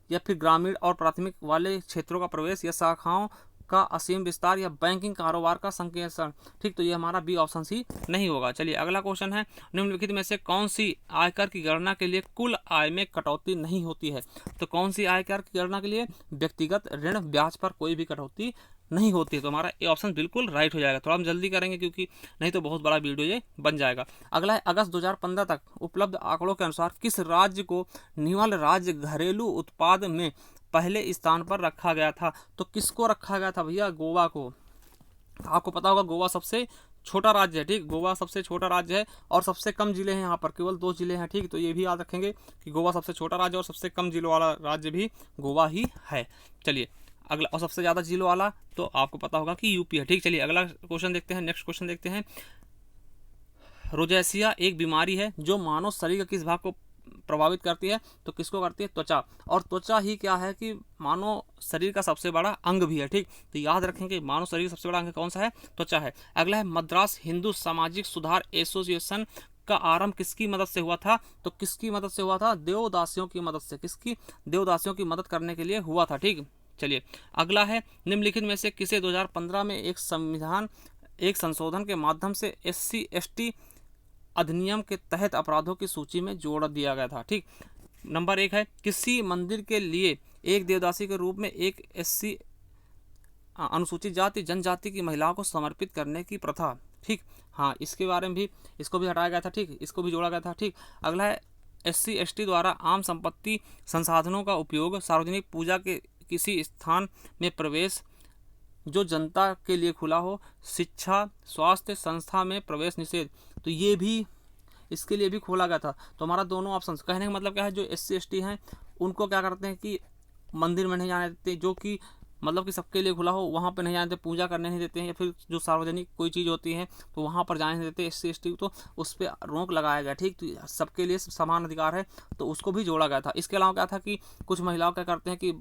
या फिर ग्रामीण और प्राथमिक वाले क्षेत्रों का प्रवेश, या शाखाओं का असीम विस्तार, या बैंकिंग कारोबार का संकेतन, ठीक। तो ये हमारा बी ऑप्शन सी नहीं होगा। चलिए अगला क्वेश्चन है, निम्नलिखित में से कौन सी आयकर की गणना के लिए कुल आय में कटौती नहीं होती है, तो कौन सी आयकर की गणना के लिए व्यक्तिगत ऋण ब्याज पर कोई भी कटौती नहीं होती है। तो हमारा ए ऑप्शन बिल्कुल राइट हो जाएगा। थोड़ा हम जल्दी करेंगे क्योंकि नहीं तो बहुत बड़ा वीडियो ये बन जाएगा। अगला है, अगस्त 2015 तक उपलब्ध आंकड़ों के अनुसार किस राज्य को निवल राज्य घरेलू उत्पाद में पहले स्थान पर रखा गया था, तो किसको रखा गया था भैया, गोवा को। आपको पता होगा गोवा सबसे छोटा राज्य है, ठीक। गोवा सबसे छोटा राज्य है और सबसे कम जिले हैं, यहाँ पर केवल 2 जिले हैं, ठीक। तो ये भी याद रखेंगे कि गोवा सबसे छोटा राज्य और सबसे कम जिलों वाला राज्य भी गोवा ही है। चलिए अगला, और सबसे ज़्यादा जिलों वाला तो आपको पता होगा कि यूपी है, ठीक। चलिए अगला क्वेश्चन देखते हैं, नेक्स्ट क्वेश्चन देखते हैं। रोजेसिया एक बीमारी है जो मानव शरीर के किस भाग को प्रभावित करती है, तो किसको करती है, त्वचा। और त्वचा ही क्या है कि मानव शरीर का सबसे बड़ा अंग भी है, ठीक। तो याद रखेंगे मानव शरीर का सबसे बड़ा अंग कौन सा है, त्वचा है। अगला है, मद्रास हिंदू सामाजिक सुधार एसोसिएशन का आरंभ किसकी मदद से हुआ था, तो किसकी मदद से हुआ था, देवदासियों की मदद से। किसकी, देवदासियों की मदद करने के लिए हुआ था, ठीक। चलिए अगला है, निम्नलिखित में से किसे 2015 में एक संशोधन के माध्यम से SC/ST अधिनियम के तहत अपराधों की सूची में जोड़ दिया गया था, ठीक। नंबर 1 है, किसी मंदिर के लिए एक देवदासी के रूप में एक SC अनुसूचित जाति जनजाति की महिलाओं को समर्पित करने की प्रथा, ठीक। हाँ इसके बारे में भी, इसको भी हटाया गया था, ठीक, इसको भी जोड़ा गया था, ठीक। अगला है, SC/ST द्वारा आम संपत्ति संसाधनों का उपयोग, सार्वजनिक पूजा के किसी स्थान में प्रवेश जो जनता के लिए खुला हो, शिक्षा स्वास्थ्य संस्था में प्रवेश निषेध, तो ये भी इसके लिए भी खोला गया था। तो हमारा दोनों ऑप्शन, कहने का मतलब क्या है, जो SC/ST हैं उनको क्या करते हैं कि मंदिर में नहीं जाने देते, जो कि मतलब कि सबके लिए खुला हो वहाँ पे नहीं जाने देते, पूजा करने नहीं देते हैं, या फिर जो सार्वजनिक कोई चीज़ होती है तो वहाँ पर जाने नहीं देते SC/ST, तो उस पर रोक लगाया गया, ठीक। तो सबके लिए समान अधिकार है, तो उसको भी जोड़ा गया था। इसके अलावा क्या था कि कुछ महिलाओं क्या करते हैं कि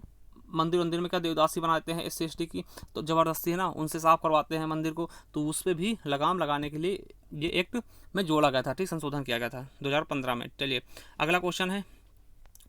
मंदिर में क्या देवदासी बनाते हैं SC/ST की, तो ज़बरदस्ती है ना उनसे साफ करवाते हैं मंदिर को, तो उस पर भी लगाम लगाने के लिए ये एक्ट में जोड़ा गया था, ठीक, संशोधन किया गया था 2015 में। चलिए अगला क्वेश्चन है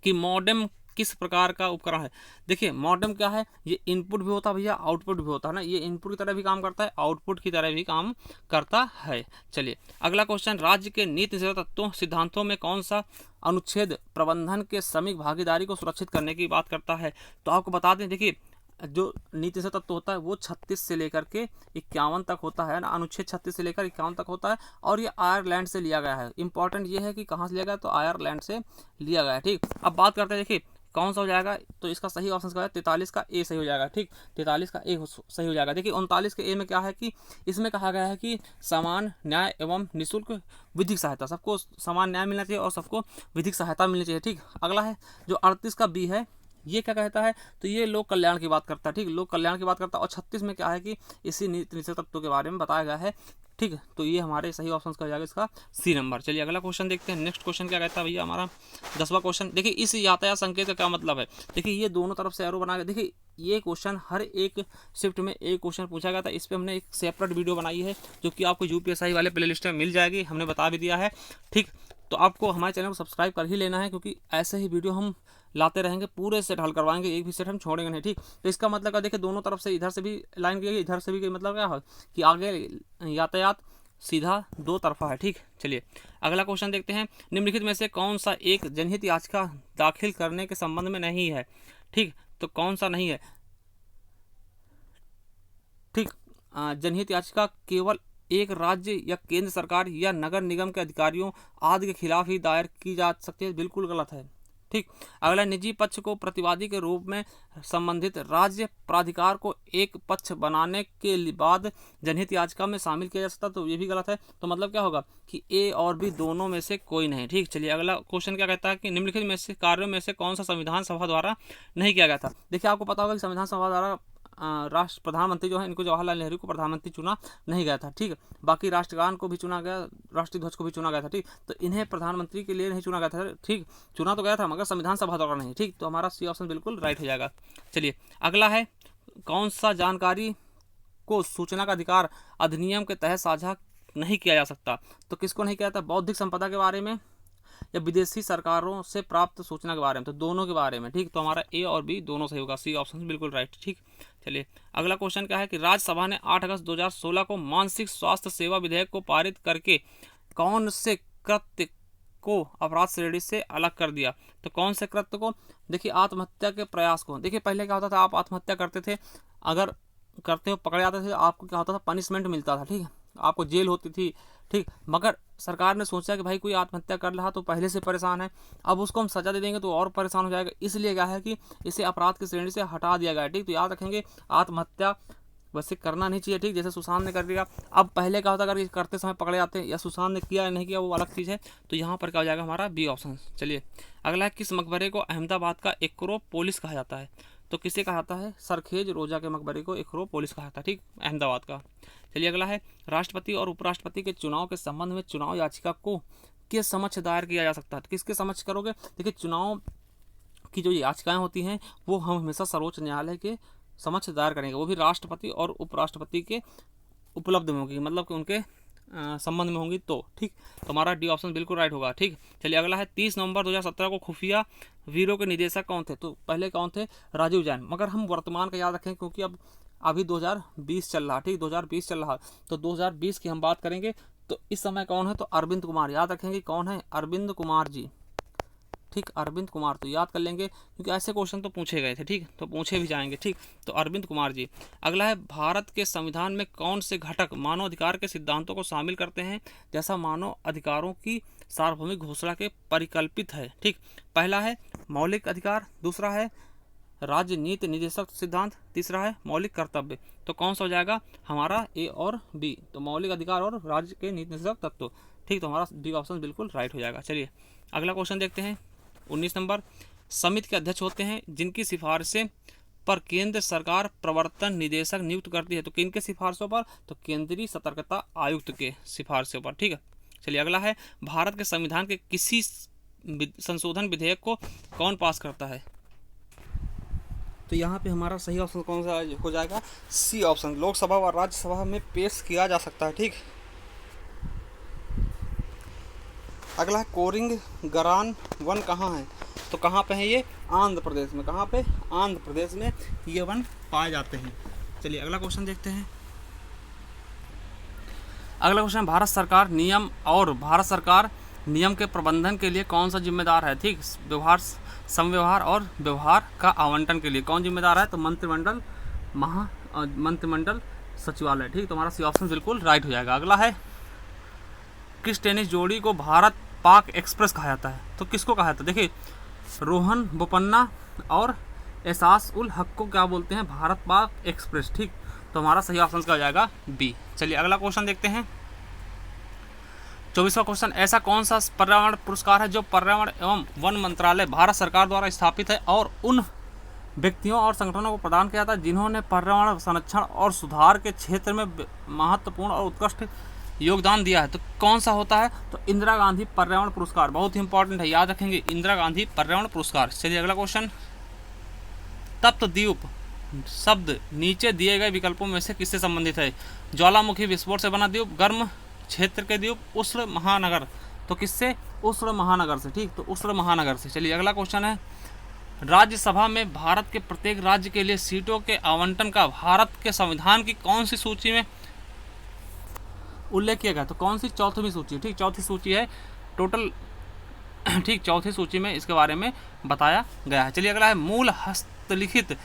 कि मॉडेम किस प्रकार का उपकरण है। देखिए मॉडेम क्या है, ये इनपुट भी होता है भैया, आउटपुट भी होता है ना, ये इनपुट की तरह भी काम करता है, आउटपुट की तरह भी काम करता है। चलिए अगला क्वेश्चन, राज्य के नीति तत्वों सिद्धांतों में कौन सा अनुच्छेद प्रबंधन के श्रमिक भागीदारी को सुरक्षित करने की बात करता है, तो आपको बता दें, देखिए जो नीति निषेध तत्व होता है वो 36 से लेकर के 51 तक होता है ना, अनुच्छेद 36 से लेकर 51 तक होता है। और ये आयरलैंड से लिया गया है। इंपॉर्टेंट ये है कि कहाँ से लिया गया, तो आयरलैंड से लिया गया है। ठीक, अब बात करते हैं, देखिए कौन सा हो जाएगा, तो इसका सही ऑप्शन क्या है, 43 का ए सही हो जाएगा। ठीक, 43 का ए सही हो जाएगा। देखिए 39 के ए में क्या है कि इसमें कहा गया है कि समान न्याय एवं निःशुल्क विधिक सहायता, सबको समान न्याय मिलना चाहिए और सबको विधिक सहायता मिलनी चाहिए। ठीक, अगला है जो 38 का बी है, ये क्या कहता है, तो ये लोक कल्याण की बात करता है। ठीक, लोक कल्याण की बात करता है। और 36 में क्या है कि इसी नीति निषेध तत्व के बारे में बताया गया है। ठीक, तो ये हमारे सही ऑप्शन का जाएगा इसका सी नंबर। चलिए अगला क्वेश्चन देखते हैं। नेक्स्ट क्वेश्चन क्या कहता है भैया हमारा 10वां क्वेश्चन। देखिए इस यातायात संकेत का क्या मतलब है। देखिए ये दोनों तरफ से एरो बना के, देखिए ये क्वेश्चन हर एक शिफ्ट में एक क्वेश्चन पूछा गया था। इस पर हमने एक सेपरेट वीडियो बनाई है जो कि आपको यूपीएससी वाले प्ले लिस्ट में मिल जाएगी, हमने बता भी दिया है। ठीक, तो आपको हमारे चैनल को सब्सक्राइब कर ही लेना है, क्योंकि ऐसे ही वीडियो हम लाते रहेंगे, पूरे सेट हल करवाएंगे, एक भी सेट हम छोड़ेंगे नहीं। ठीक, तो इसका मतलब क्या, देखिए दोनों तरफ से इधर से भी लाइन की गई, इधर से भी, मतलब क्या है कि आगे यातायात सीधा दो तरफा है। ठीक, चलिए अगला क्वेश्चन देखते हैं। निम्नलिखित में से कौन सा एक जनहित याचिका दाखिल करने के संबंध में नहीं है। ठीक, तो कौन सा नहीं है। ठीक, जनहित याचिका केवल एक राज्य या केंद्र सरकार या नगर निगम के अधिकारियों आदि के खिलाफ ही दायर की जा सकती है, बिल्कुल गलत है। ठीक, अगला निजी पक्ष को प्रतिवादी के रूप में संबंधित राज्य प्राधिकार को एक पक्ष बनाने के बाद जनहित याचिका में शामिल किया जा सकता, तो ये भी गलत है। तो मतलब क्या होगा कि ए और बी दोनों में से कोई नहीं। ठीक, चलिए अगला क्वेश्चन क्या कहता है कि निम्नलिखित में से कार्यों में से कौन सा संविधान सभा द्वारा नहीं किया गया था। देखिए आपको पता होगा कि संविधान सभा द्वारा राष्ट्र प्रधानमंत्री जो है, इनको जवाहरलाल नेहरू को प्रधानमंत्री चुना नहीं गया था। ठीक, बाकी राष्ट्रगान को भी चुना गया, राष्ट्रीय ध्वज को भी चुना गया था। ठीक, तो इन्हें प्रधानमंत्री के लिए नहीं चुना गया था। ठीक, चुना तो गया था मगर संविधान सभा द्वारा नहीं। ठीक, तो हमारा सी ऑप्शन बिल्कुल राइट हो जाएगा। चलिए अगला है, कौन सा जानकारी को सूचना का अधिकार अधिनियम के तहत साझा नहीं किया जा सकता। तो किसको नहीं किया जाता, बौद्धिक संपदा के बारे में या विदेशी सरकारों से प्राप्त सूचना के बारे में, तो दोनों के बारे में। ठीक, तो हमारा ए और बी दोनों सही होगा, सी ऑप्शन बिल्कुल राइट। ठीक, चलिए अगला क्वेश्चन क्या है कि राज्यसभा ने 8 अगस्त 2016 को मानसिक स्वास्थ्य सेवा विधेयक को पारित करके कौन से कृत्य को अपराध श्रेणी से अलग कर दिया। तो कौन से कृत्य को, देखिए आत्महत्या के प्रयास को। देखिए पहले क्या होता था, आप आत्महत्या करते थे, अगर करते हो पकड़े जाते थे, आपको क्या होता था, पनिशमेंट मिलता था। ठीक है, आपको जेल होती थी। ठीक, मगर सरकार ने सोचा कि भाई कोई आत्महत्या कर रहा तो पहले से परेशान है, अब उसको हम सजा दे देंगे तो और परेशान हो जाएगा, इसलिए क्या है कि इसे अपराध की श्रेणी से हटा दिया गया है। ठीक, तो याद रखेंगे आत्महत्या वैसे करना नहीं चाहिए। ठीक, जैसे सुशांत ने कर दिया, अब पहले क्या होता अगर करते समय पकड़े जाते हैं, या सुशांत ने किया या नहीं किया वो अलग चीज़ है। तो यहाँ पर क्या हो जाएगा हमारा बी ऑप्शन। चलिए अगला है, किस मकबरे को अहमदाबाद का एक्रोपोलिस कहा जाता है। तो किसे कहा जाता है, सरखेज रोजा के मकबरे को एक्रोपोलिस कहा जाता है। ठीक, अहमदाबाद का। चलिए अगला है, राष्ट्रपति और उपराष्ट्रपति के चुनाव के संबंध में चुनाव याचिका को किस समक्ष दायर किया जा सकता है। किसके समक्ष करोगे, देखिए चुनाव की जो याचिकाएं होती हैं वो हम हमेशा सर्वोच्च न्यायालय के समक्ष दायर करेंगे, वो भी राष्ट्रपति और उपराष्ट्रपति के उपलब्ध में होगी, मतलब कि उनके संबंध में होंगी। तो ठीक, तो हमारा डी ऑप्शन बिल्कुल राइट होगा। ठीक, चलिए अगला है, 30 नवंबर 2017 को खुफिया वीरों के निदेशक कौन थे। तो पहले कौन थे, राजीव जैन, मगर हम वर्तमान का याद रखें क्योंकि अब अभी 2020 चल रहा। ठीक, 2020 चल रहा, तो 2020 की हम बात करेंगे तो इस समय कौन है, तो अरविंद कुमार। याद रखेंगे कौन है, अरविंद कुमार जी। ठीक, अरविंद कुमार, तो याद कर लेंगे क्योंकि ऐसे क्वेश्चन तो पूछे गए थे। ठीक, तो पूछे भी जाएंगे। ठीक, तो अरविंद कुमार जी। अगला है, भारत के संविधान में कौन से घटक मानव अधिकार के सिद्धांतों को शामिल करते हैं जैसा मानव अधिकारों की सार्वभौमिक घोषणा के परिकल्पित है। ठीक, पहला है मौलिक अधिकार, दूसरा है राज्य नीति निर्देशक सिद्धांत, तीसरा है मौलिक कर्तव्य। तो कौन सा हो जाएगा हमारा ए और बी, तो मौलिक अधिकार और राज्य के नीति निर्देशक तत्व। ठीक, तो हमारा बी ऑप्शन बिल्कुल राइट हो जाएगा। चलिए अगला क्वेश्चन देखते हैं। 19 नंबर, समिति के अध्यक्ष होते हैं जिनकी सिफारिशें पर केंद्र सरकार प्रवर्तन निदेशक नियुक्त करती है। तो किन के सिफारिशों पर, तो केंद्रीय सतर्कता आयुक्त के सिफारिशों पर। ठीक है, चलिए अगला है, भारत के संविधान के किसी संशोधन विधेयक को कौन पास करता है। तो यहाँ पे हमारा सही ऑप्शन कौन सा हो जाएगा, सी ऑप्शन, लोकसभा व राज्यसभा में पेश किया जा सकता है। ठीक, अगला है, कोरिंग गरान वन कहाँ है। तो कहाँ पे है ये, आंध्र प्रदेश में। कहाँ पे, आंध्र प्रदेश में ये वन पाए जाते हैं। चलिए अगला क्वेश्चन देखते हैं। अगला क्वेश्चन, भारत सरकार नियम और भारत सरकार नियम के प्रबंधन के लिए कौन सा जिम्मेदार है? ठीक, व्यवहार, समव्यवहार और व्यवहार का आवंटन के लिए कौन जिम्मेदार है? तो मंत्रिमंडल सचिवालय। ठीक, तो हमारा सी ऑप्शन बिल्कुल राइट हो जाएगा। अगला है, किस टेनिस जोड़ी को भारत पाक एक्सप्रेस कहा जाता है? तो किसको कहा जाता है? देखिए, रोहन बोपन्ना और एहसास उल हक को क्या बोलते हैं? भारत पाक एक्सप्रेस। ठीक, तो हमारा सही ऑप्शन क्या हो जाएगा? बी। चलिए अगला क्वेश्चन देखते हैं। 24वां क्वेश्चन, ऐसा कौन सा पर्यावरण पुरस्कार है जो पर्यावरण एवं वन मंत्रालय भारत सरकार द्वारा स्थापित है और उन व्यक्तियों और संगठनों को प्रदान किया जाता है जिन्होंने पर्यावरण संरक्षण और सुधार के क्षेत्र में महत्वपूर्ण और उत्कृष्ट योगदान दिया है? तो कौन सा होता है? तो इंदिरा गांधी पर्यावरण पुरस्कार, बहुत ही इंपॉर्टेंट है, याद रखेंगे, इंदिरा गांधी पर्यावरण पुरस्कार। चलिए अगला क्वेश्चन, तप्तद्वीप शब्द नीचे दिए गए विकल्पों में से किससे संबंधित है? ज्वालामुखी विस्फोट से बना द्वीप, गर्म क्षेत्र के द्वीप, उष्ण महानगर। तो किससे? उष्ण महानगर से। ठीक, तो उष्ण महानगर से। चलिए अगला क्वेश्चन है, राज्यसभा में भारत के प्रत्येक राज्य के लिए सीटों के आवंटन का भारत के संविधान की कौन सी सूची में उल्लेख किया गया? तो कौन सी? चौथी सूची। ठीक, चौथी सूची है टोटल। ठीक, चौथी सूची में इसके बारे में बताया गया है। चलिए अगला है, मूल हस्तलिखित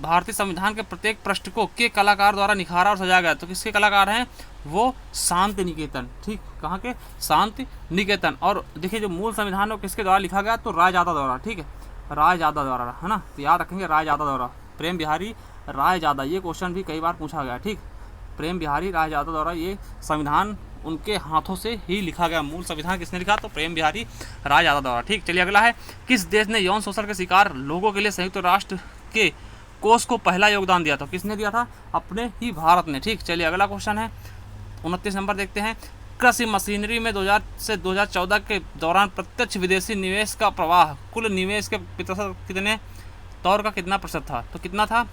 भारतीय संविधान के प्रत्येक पृष्ठ को के कलाकार द्वारा निखारा और सजाया गया? तो किसके कलाकार हैं? वो शांति निकेतन। ठीक, कहाँ के? शांति निकेतन। और देखिए, जो मूल संविधान है किसके द्वारा लिखा गया? तो रायजादा द्वारा। ठीक है, रायजादा द्वारा, है ना, तो याद रखेंगे, रायजादा द्वारा, प्रेम बिहारी रायजादा। ये क्वेश्चन भी कई बार पूछा गया। ठीक, प्रेम बिहारी रायजादा द्वारा ये संविधान उनके हाथों से ही लिखा गया। मूल संविधान किसने लिखा? तो प्रेम बिहारी रायजादा द्वारा। ठीक, चलिए अगला है, किस देश ने यौन शोषण के शिकार लोगों के लिए संयुक्त राष्ट्र के कोष को पहला योगदान दिया? तो किसने दिया था? अपने ही भारत ने। ठीक, चलिए अगला क्वेश्चन है, 29 नंबर देखते हैं, कृषि मशीनरी में 2000 से 2014 के दौरान प्रत्यक्ष विदेशी निवेश का प्रवाह कुल निवेश के प्रतिशत कितने तौर का कितना प्रतिशत था? तो कितना था?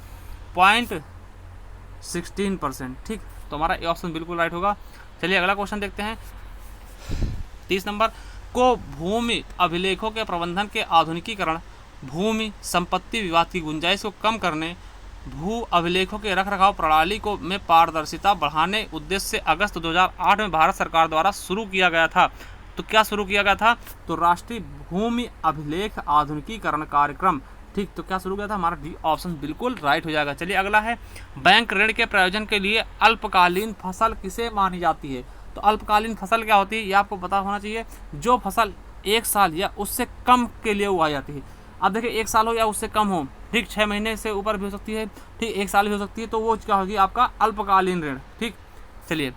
0.16%। ठीक, तो हमारा ये ऑप्शन बिल्कुल राइट होगा। चलिए अगला क्वेश्चन देखते हैं, 30 नंबर को भूमि अभिलेखों के प्रबंधन के आधुनिकीकरण, भूमि संपत्ति विवाद की गुंजाइश को कम करने, भू अभिलेखों के रखरखाव प्रणाली को में पारदर्शिता बढ़ाने उद्देश्य से अगस्त 2008 में भारत सरकार द्वारा शुरू किया गया था। तो क्या शुरू किया गया था? तो राष्ट्रीय भूमि अभिलेख आधुनिकीकरण कार्यक्रम। ठीक, तो क्या शुरू किया था? हमारा डी ऑप्शन बिल्कुल राइट हो जाएगा। चलिए अगला है, बैंक ऋण के प्रयोजन के लिए अल्पकालीन फसल किसे मानी जाती है? तो अल्पकालीन फसल क्या होती है ये आपको पता होना चाहिए। जो फसल 1 साल या उससे कम के लिए उगाई जाती है। अब देखिए, 1 साल हो या उससे कम हो, ठीक, 6 महीने से ऊपर भी हो सकती है, ठीक, 1 साल भी हो सकती है, तो वो क्या होगी? आपका अल्पकालीन ऋण। ठीक, चलिए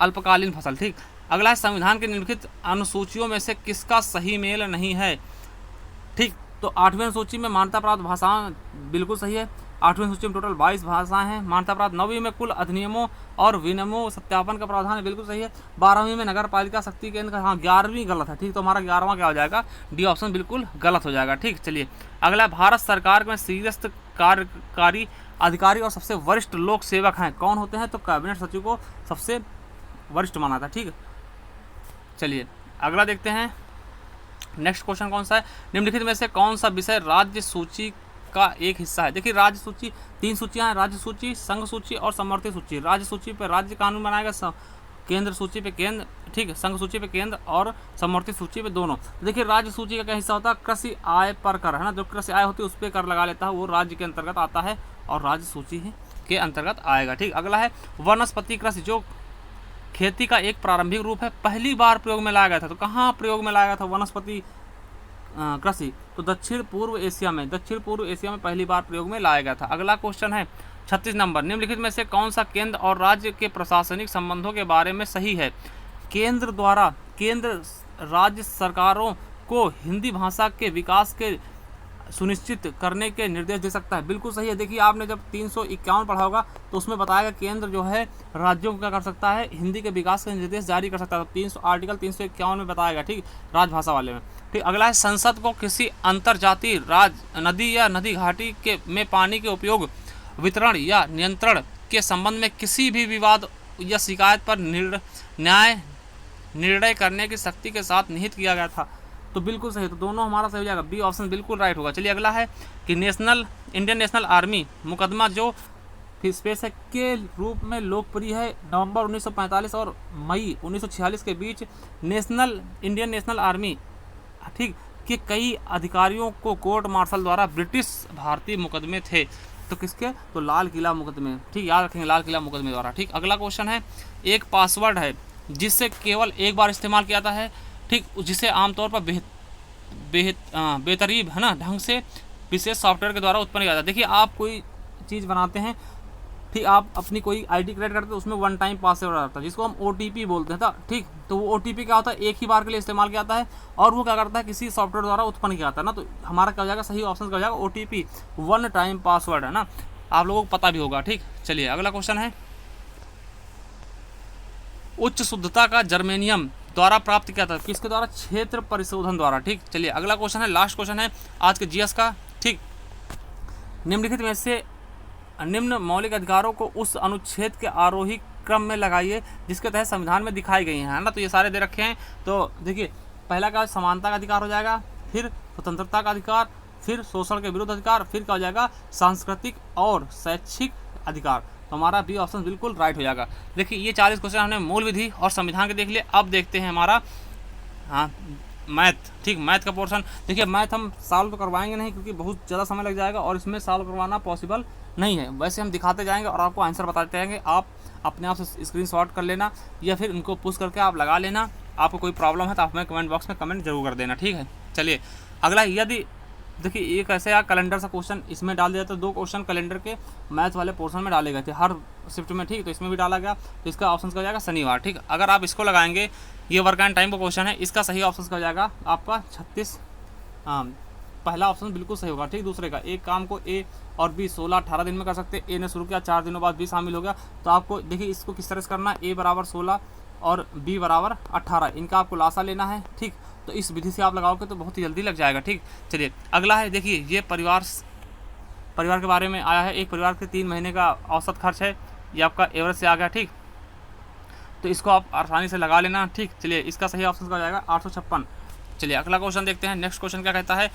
अल्पकालीन फसल। ठीक, अगला है, संविधान के निम्नलिखित अनुसूचियों में से किसका सही मेल नहीं है? ठीक, तो 8वीं सूची में मान्यता प्राप्त भाषाएं बिल्कुल सही है। 8वीं सूची में टोटल 22 भाषाएं हैं मान्यता प्राप्त। 9वीं में कुल अधिनियमों और विनियमों सत्यापन का प्रावधान है, बिल्कुल सही है। 12वीं में नगर पालिका शक्ति केंद्र, हाँ 11वीं गलत है। ठीक, तो हमारा 11वां क्या हो जाएगा? डी ऑप्शन बिल्कुल गलत हो जाएगा। ठीक, चलिए अगला, भारत सरकार में शीर्षस्थ कार्यकारी अधिकारी और सबसे वरिष्ठ लोक सेवक हैं, कौन होते हैं? तो कैबिनेट सचिव को सबसे वरिष्ठ माना था। ठीक, चलिए अगला देखते हैं, नेक्स्ट क्वेश्चन कौन सा है, निम्नलिखित में से कौन सा विषय राज्य सूची का एक हिस्सा है? देखिए, राज्य सूची 3 सूचियां हैं, राज्य सूची, संघ सूची और समवर्ती सूची। राज्य सूची पे राज्य कानून बनाएगा, केंद्र सूची पे केंद्र, ठीक है, संघ सूची पे केंद्र और समवर्ती सूची पे दोनों। देखिए, राज्य सूची का क्या हिस्सा होता है? कृषि आय पर कर, है ना, जो कृषि आय होती है उस पर कर लगा लेता है, वो राज्य के अंतर्गत आता है और राज्य सूची के अंतर्गत आएगा। ठीक, अगला है वनस्पति कृषि, जो खेती का एक प्रारंभिक रूप है, पहली बार प्रयोग में लाया गया था। तो कहाँ प्रयोग में लाया गया था वनस्पति कृषि? तो दक्षिण पूर्व एशिया में पहली बार प्रयोग में लाया गया था। अगला क्वेश्चन है 36 नंबर, निम्नलिखित में से कौन सा केंद्र और राज्य के प्रशासनिक संबंधों के बारे में सही है? केंद्र राज्य सरकारों को हिंदी भाषा के विकास के सुनिश्चित करने के निर्देश दे सकता है, बिल्कुल सही है। देखिए, आपने जब 351 पढ़ा होगा तो उसमें बताया केंद्र जो है राज्यों को क्या कर सकता है? हिंदी के विकास के निर्देश जारी कर सकता है। तो आर्टिकल 351 में बताया गया। ठीक, राजभाषा वाले में। ठीक, अगला है, संसद को किसी अंतर्जातीय नदी या नदी घाटी में पानी के उपयोग, वितरण या नियंत्रण के संबंध में किसी भी विवाद या शिकायत पर निर्णय करने की शक्ति के साथ निहित किया गया था। तो बिल्कुल सही, तो दोनों हमारा सही हो जाएगा, बी ऑप्शन बिल्कुल राइट होगा। चलिए अगला है कि इंडियन नेशनल आर्मी मुकदमा जो फिर स्पेस है के रूप में लोकप्रिय है। नवंबर 1945 और मई 1946 के बीच इंडियन नेशनल आर्मी, ठीक, के कई अधिकारियों को कोर्ट मार्शल द्वारा ब्रिटिश भारतीय मुकदमे थे। तो किसके? तो लाल किला मुकदमे, ठीक, याद रखेंगे, लाल किला मुकदमे द्वारा। ठीक, अगला क्वेश्चन है, एक पासवर्ड है जिससे केवल एक बार इस्तेमाल किया जाता है, ठीक, जिसे आमतौर पर बेतरतीब है ना ढंग से विशेष सॉफ्टवेयर के द्वारा उत्पन्न किया जाता है। देखिए, आप कोई चीज़ बनाते हैं, ठीक, आप अपनी कोई आईडी क्रिएट करते हैं, उसमें वन टाइम पासवर्ड आता है जिसको हम ओटीपी बोलते हैं, ठीक। तो वो ओटीपी क्या होता है? एक ही बार के लिए इस्तेमाल किया जाता है और वो क्या करता है? किसी सॉफ्टवेयर द्वारा उत्पन्न किया जाता है ना। तो हमारा क्या हो जाएगा? सही ऑप्शन क्या हो जाएगा? ओटीपी, वन टाइम पासवर्ड, है ना। आप लोगों को पता भी होगा, ठीक। चलिए अगला क्वेश्चन है, उच्च शुद्धता का जर्मेनियम द्वारा प्राप्त किया था, किसके द्वारा? क्षेत्र परिशोधन द्वारा, ठीक। चलिए अगला क्वेश्चन है, लास्ट क्वेश्चन है आज के जीएस का, ठीक। निम्नलिखित में से निम्न मौलिक अधिकारों को उस अनुच्छेद के आरोही क्रम में लगाइए जिसके तहत संविधान में दिखाई गई हैं, है ना। तो ये सारे दे रखे हैं। तो देखिए, पहला का समानता का अधिकार हो जाएगा, फिर स्वतंत्रता का अधिकार, फिर शोषण के विरुद्ध अधिकार, फिर क्या हो जाएगा? सांस्कृतिक और शैक्षिक अधिकार। तो हमारा बी ऑप्शन बिल्कुल राइट हो जाएगा। देखिए, ये 40 क्वेश्चन हमने मूल विधि और संविधान के देख लिए। अब देखते हैं हमारा मैथ, ठीक, मैथ का पोर्शन। देखिए, मैथ हम सॉल्व तो करवाएंगे नहीं क्योंकि बहुत ज़्यादा समय लग जाएगा और इसमें सॉल्व करवाना पॉसिबल नहीं है। वैसे हम दिखाते जाएंगे और आपको आंसर बताते जाएंगे। आप अपने आप से स्क्रीनशॉट कर लेना या फिर इनको पुश करके आप लगा लेना। आपको कोई प्रॉब्लम है तो आप हमें कमेंट बॉक्स में कमेंट जरूर कर देना, ठीक है। चलिए अगला, यदि देखिए एक ऐसे यार कैलेंडर सा क्वेश्चन इसमें डाल दिया, तो 2 क्वेश्चन कैलेंडर के मैथ वाले पोर्शन में डाले गए थे हर शिफ्ट में, ठीक। तो इसमें भी डाला गया, तो इसका ऑप्शन का हो जाएगा शनिवार, ठीक। अगर आप इसको लगाएंगे, ये वर्क एंड टाइम का क्वेश्चन है, इसका सही ऑप्शन का हो जाएगा आपका 36। पहला ऑप्शन बिल्कुल सही होगा, ठीक। दूसरे का, एक काम को ए और बी 16-18 दिन में कर सकते हैं। ए ने शुरू किया, 4 दिनों बाद बी शामिल हो गया। तो आपको देखिए इसको किस तरह से करना है, ए बराबर 16 और बी बराबर 18, इनका आपको लासा लेना है, ठीक। तो इस विधि से आप लगाओगे तो बहुत ही जल्दी लग जाएगा, ठीक। चलिए अगला है, देखिए ये परिवार के बारे में आया है। एक परिवार के 3 महीने का औसत खर्च है, ये आपका एवरेज से आ गया, ठीक। तो इसको आप आसानी से लगा लेना, ठीक। चलिए इसका सही ऑप्शन का हो जाएगा 856। चलिए अगला क्वेश्चन देखते हैं। नेक्स्ट क्वेश्चन क्या कहता है,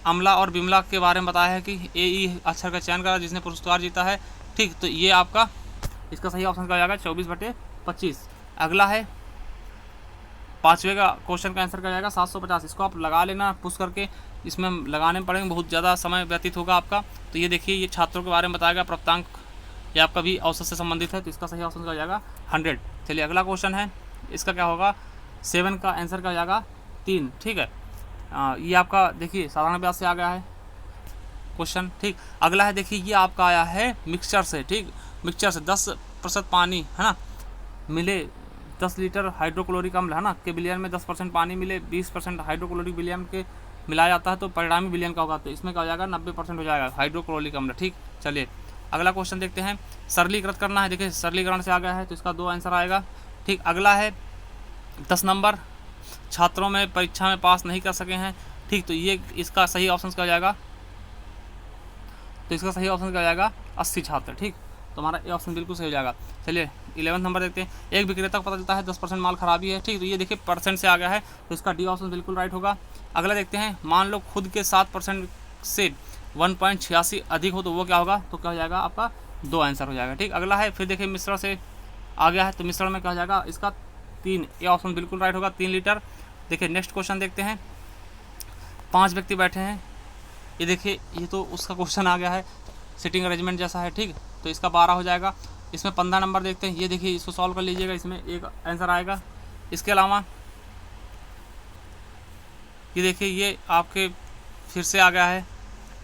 अमला और बिमला के बारे में बताया है कि ए अक्षर का चयन करा जिसने पुरस्कार जीता है, ठीक। तो ये आपका इसका सही ऑप्शन का हो जाएगा 24/25। अगला है 5वें का क्वेश्चन का आंसर क्या जाएगा 750। इसको आप लगा लेना पुश करके, इसमें लगाने में पड़ेंगे, बहुत ज़्यादा समय व्यतीत होगा आपका। तो ये देखिए, ये छात्रों के बारे में बताया गया, प्राप्तांक ये आपका भी औसत से संबंधित है, तो इसका सही ऑप्शन का हो जाएगा 100। चलिए अगला क्वेश्चन है, इसका क्या होगा 7 का आंसर का हो जाएगा 3, ठीक है। ये आपका देखिए साधारण ब्याज से आ गया है क्वेश्चन, ठीक। अगला है देखिए, ये आपका आया है मिक्सचर से, ठीक। मिक्सचर से 10% पानी, है ना, मिले 10 लीटर हाइड्रोक्लोरिक अम्ल, है ना, के विलयन में 10% पानी मिले, 20% हाइड्रोक्लोरिक विलयन के मिलाया जाता है तो परिणामी विलयन का होगा। तो इसमें क्या हो जाएगा 90% हो जाएगा हाइड्रोक्लोरिक अम्ल, ठीक। चलिए अगला क्वेश्चन देखते हैं, सरलीकृत करना है। देखिए सरलीकरण से आ गया है तो इसका 2 आंसर आएगा, ठीक। अगला है 10 नंबर छात्रों में परीक्षा में पास नहीं कर सके हैं, ठीक। तो ये इसका सही ऑप्शन क्या हो जाएगा, तो इसका सही ऑप्शन क्या हो जाएगा 80 छात्र, ठीक। तो हमारा ये ऑप्शन बिल्कुल सही हो जाएगा। चलिए 11 नंबर देखते हैं, एक विक्रेता को पता चलता है 10% माल खराबी है, ठीक। तो ये देखिए परसेंट से आ गया है तो इसका डी ऑप्शन बिल्कुल राइट होगा। अगला देखते हैं, मान लो खुद के 7% से 1.86 अधिक हो तो वो क्या होगा, तो क्या हो जाएगा आपका 2 आंसर हो जाएगा, ठीक। अगला है फिर देखिए मिश्रण से आ गया है तो मिश्रण में क्या हो जाएगा इसका 3, ये ऑप्शन बिल्कुल राइट होगा 3 लीटर। देखिए नेक्स्ट क्वेश्चन देखते हैं, 5 व्यक्ति बैठे हैं, ये देखिए ये तो उसका क्वेश्चन आ गया है, सिटिंग अरेंजमेंट जैसा है, ठीक। तो इसका 12 हो जाएगा। इसमें 15 नंबर देखते हैं, ये देखिए इसको सॉल्व कर लीजिएगा, इसमें एक आंसर आएगा। इसके अलावा ये देखिए ये आपके फिर से आ गया है,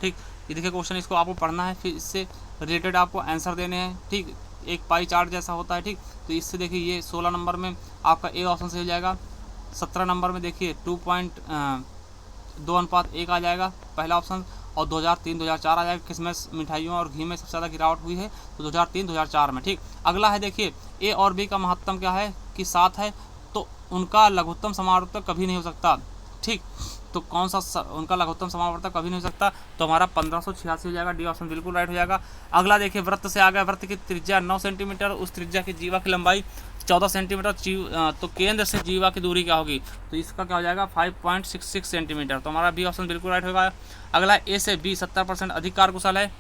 ठीक। ये देखिए क्वेश्चन, इसको आपको पढ़ना है, फिर इससे रिलेटेड आपको आंसर देने हैं, ठीक। एक पाई चार्ट जैसा होता है, ठीक। तो इससे देखिए ये 16 नंबर में आपका ए ऑप्शन से हो जाएगा। 17 नंबर में देखिए 2.2:1 आ जाएगा पहला ऑप्शन, और 2003-2004 आ जाएगा, किसमें मिठाइयों और घी में सबसे ज़्यादा गिरावट हुई है, तो 2003-2004 में, ठीक। अगला है देखिए ए और बी का महत्तम क्या है कि 7 है, तो उनका लघुत्तम समावर्तक कभी नहीं हो सकता, ठीक। तो कौन सा उनका लघुत्तम समावर्तक कभी नहीं हो सकता, तो हमारा 1586 हो जाएगा, डी ऑप्शन बिल्कुल राइट हो जाएगा। अगला देखिए वृत्त से आ गया, वृत्त की त्रिज्या 9 सेंटीमीटर, उस त्रिज्या की जीवा की लंबाई 14 सेंटीमीटर, तो केंद्र से जीवा की दूरी क्या होगी, तो इसका क्या हो जाएगा 5.66 सेंटीमीटर। तो हमारा बी ऑप्शन बिल्कुल राइट होगा। अगला ए से बी 70% अधिक कार्यकुशल है,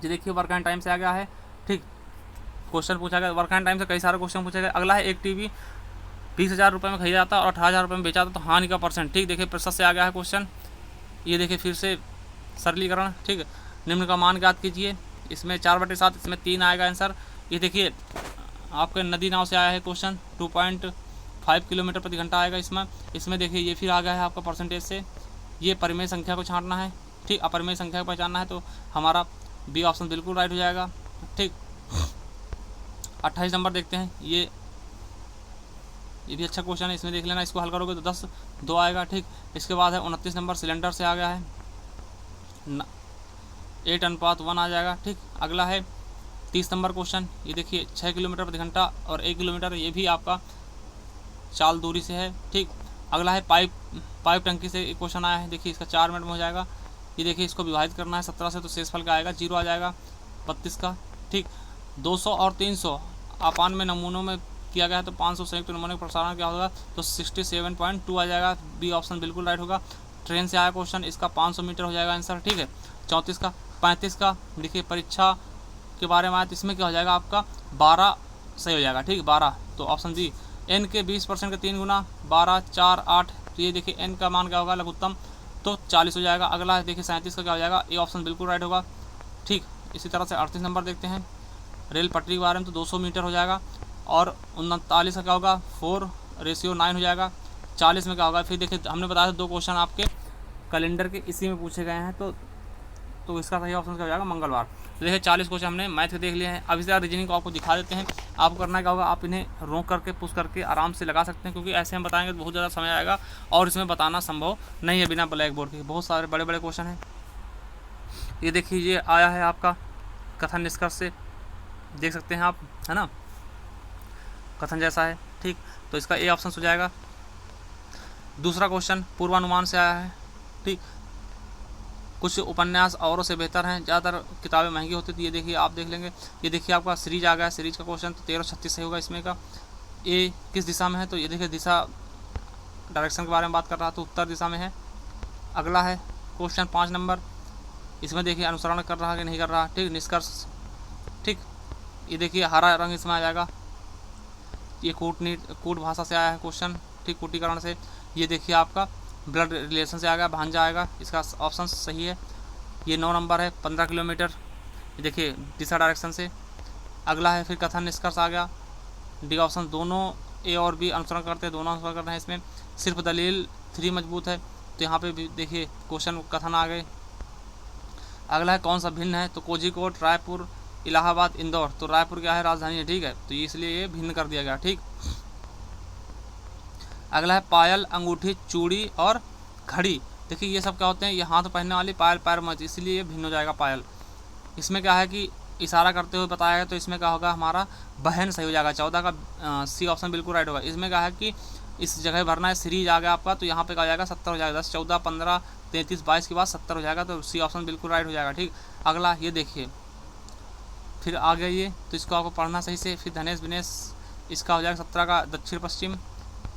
ये देखिए वर्क एंड टाइम से आ गया है। ठीक, क्वेश्चन पूछा गया वर्क एंड टाइम से, कई सारे क्वेश्चन पूछे गए। अगला है एक टीवी 20,000 रुपये में खरीदा जाता है और 18,000 रुपये में बेचा जाता तो हानि का परसेंट। ठीक, देखिए प्रतिशत से आ गया है क्वेश्चन। ये देखिए फिर से सरलीकरण। ठीक, निम्न का मान ज्ञात कीजिए। इसमें 4/7, इसमें 3 आएगा आंसर। ये देखिए आपके नदी नाव से आया है क्वेश्चन, 2.5 किलोमीटर प्रति घंटा आएगा इसमें देखिए ये फिर आ गया है आपका परसेंटेज से। ये परिमेय संख्या को छांटना है। ठीक, अपरिमेय संख्या को पहचानना है तो हमारा बी ऑप्शन बिल्कुल राइट हो जाएगा। ठीक, 28 नंबर देखते हैं। ये भी अच्छा क्वेश्चन है, इसमें देख लेना, इसको हल करोगे तो 10/2 आएगा। ठीक, इसके बाद है 29 नंबर, सिलेंडर से आ गया है 8:1 आ जाएगा। ठीक, अगला है 30 नंबर क्वेश्चन। ये देखिए 6 किलोमीटर प्रति घंटा और 1 किलोमीटर, ये भी आपका चाल दूरी से है। ठीक, अगला है पाइप टंकी से एक क्वेश्चन आया है। देखिए इसका 4 मिनट में हो जाएगा। ये देखिए इसको विभाजित करना है 17 से तो शेषफल का आएगा 0 आ जाएगा 32 का। ठीक, 200 और 300 आपान में नमूनों में किया गया है तो 500 संयुक्त नमूने का प्रसारण क्या होगा तो 67.2 आ जाएगा। बी ऑप्शन बिल्कुल राइट होगा। ट्रेन से आया क्वेश्चन, इसका 500 मीटर हो जाएगा आंसर। ठीक है, 34 का 35 का देखिए परीक्षा के बारे में आया तो इसमें क्या हो जाएगा आपका 12 सही हो जाएगा। ठीक, 12 तो ऑप्शन डी। एन के 20% के 3 गुना 12, 4, 8 तो ये देखिए एन का मान क्या होगा लघुत्तम तो 40 हो जाएगा। अगला देखिए 37 का क्या हो जाएगा, ए ऑप्शन बिल्कुल राइट होगा। ठीक, इसी तरह से 38 नंबर देखते हैं रेल पटरी के बारे में तो 200 मीटर हो जाएगा। और 39 का क्या होगा 4:9 हो जाएगा। 40 में क्या होगा, फिर देखिए हमने बताया था 2 क्वेश्चन आपके कैलेंडर के इसी में पूछे गए हैं तो इसका सही ऑप्शन क्या हो जाएगा मंगलवार। तो देखिए 40 क्वेश्चन हमने मैथ के देख लिए हैं। अब इसका रीजनिंग को आपको दिखा देते हैं। आपको करना क्या होगा, आप इन्हें रोक करके पुश करके आराम से लगा सकते हैं क्योंकि ऐसे हम बताएंगे तो बहुत ज़्यादा समय आएगा और इसमें बताना संभव नहीं है बिना ब्लैक बोर्ड के। बहुत सारे बड़े बड़े क्वेश्चन हैं। ये देखिए ये आया है आपका कथन निष्कर्ष से, देख सकते हैं आप, है ना, कथन जैसा है। ठीक, तो इसका ए ऑप्शन हो जाएगा। दूसरा क्वेश्चन पूर्वानुमान से आया है। ठीक, कुछ उपन्यास औरों से बेहतर हैं, ज़्यादातर किताबें महंगी होती थी। ये देखिए आप देख लेंगे, ये देखिए आपका सीरीज आ गया, सीरीज का क्वेश्चन तो 1336 सही होगा इसमें का। ए किस दिशा में है तो ये देखिए दिशा डायरेक्शन के बारे में बात कर रहा तो उत्तर दिशा में है। अगला है क्वेश्चन 5 नंबर, इसमें देखिए अनुसरण कर रहा कि नहीं कर रहा। ठीक, निष्कर्ष। ठीक, ये देखिए हरा रंग इसमें आ जाएगा। ये कूट भाषा से आया है क्वेश्चन। ठीक, कूटीकरण से। ये देखिए आपका ब्लड रिलेशन से आ गया, भांजा आएगा, इसका ऑप्शन सही है। ये 9 नंबर है 15 किलोमीटर, ये देखिए दिशा डायरेक्शन से। अगला है फिर कथन निष्कर्ष आ गया, डी ऑप्शन। दोनों ए और बी अनुसरण करते हैं, दोनों अनुसरण करते हैं। इसमें सिर्फ दलील 3 मजबूत है तो यहाँ पे भी देखिए क्वेश्चन कथन आ गए। अगला है कौन सा भिन्न है तो कोझिकोड, रायपुर, इलाहाबाद, इंदौर। तो रायपुर क्या है राजधानी है। ठीक है, तो इसलिए ये भिन्न कर दिया गया। ठीक, अगला है पायल, अंगूठी, चूड़ी और घड़ी। देखिए ये सब क्या होते हैं, ये हाथ पहनने वाली पायल पैर मत, इसलिए ये भिन्न हो जाएगा पायल। इसमें क्या है कि इशारा करते हुए बताया गया तो इसमें क्या होगा हमारा बहन सही हो जाएगा। 14 का सी ऑप्शन बिल्कुल राइट होगा। इसमें क्या है कि इस जगह भरना है, सीरीज आ गया आपका तो यहाँ पे क्या हो जाएगा 70 हो जाएगा। 10, 14, 15, 33, 22 के बाद 70 हो जाएगा तो सी ऑप्शन बिल्कुल राइट हो जाएगा। ठीक, अगला ये देखिए फिर आ गया ये तो इसको आपको पढ़ना सही से। फिर धनेश विनेश, इसका हो जाएगा 17 का दक्षिण पश्चिम।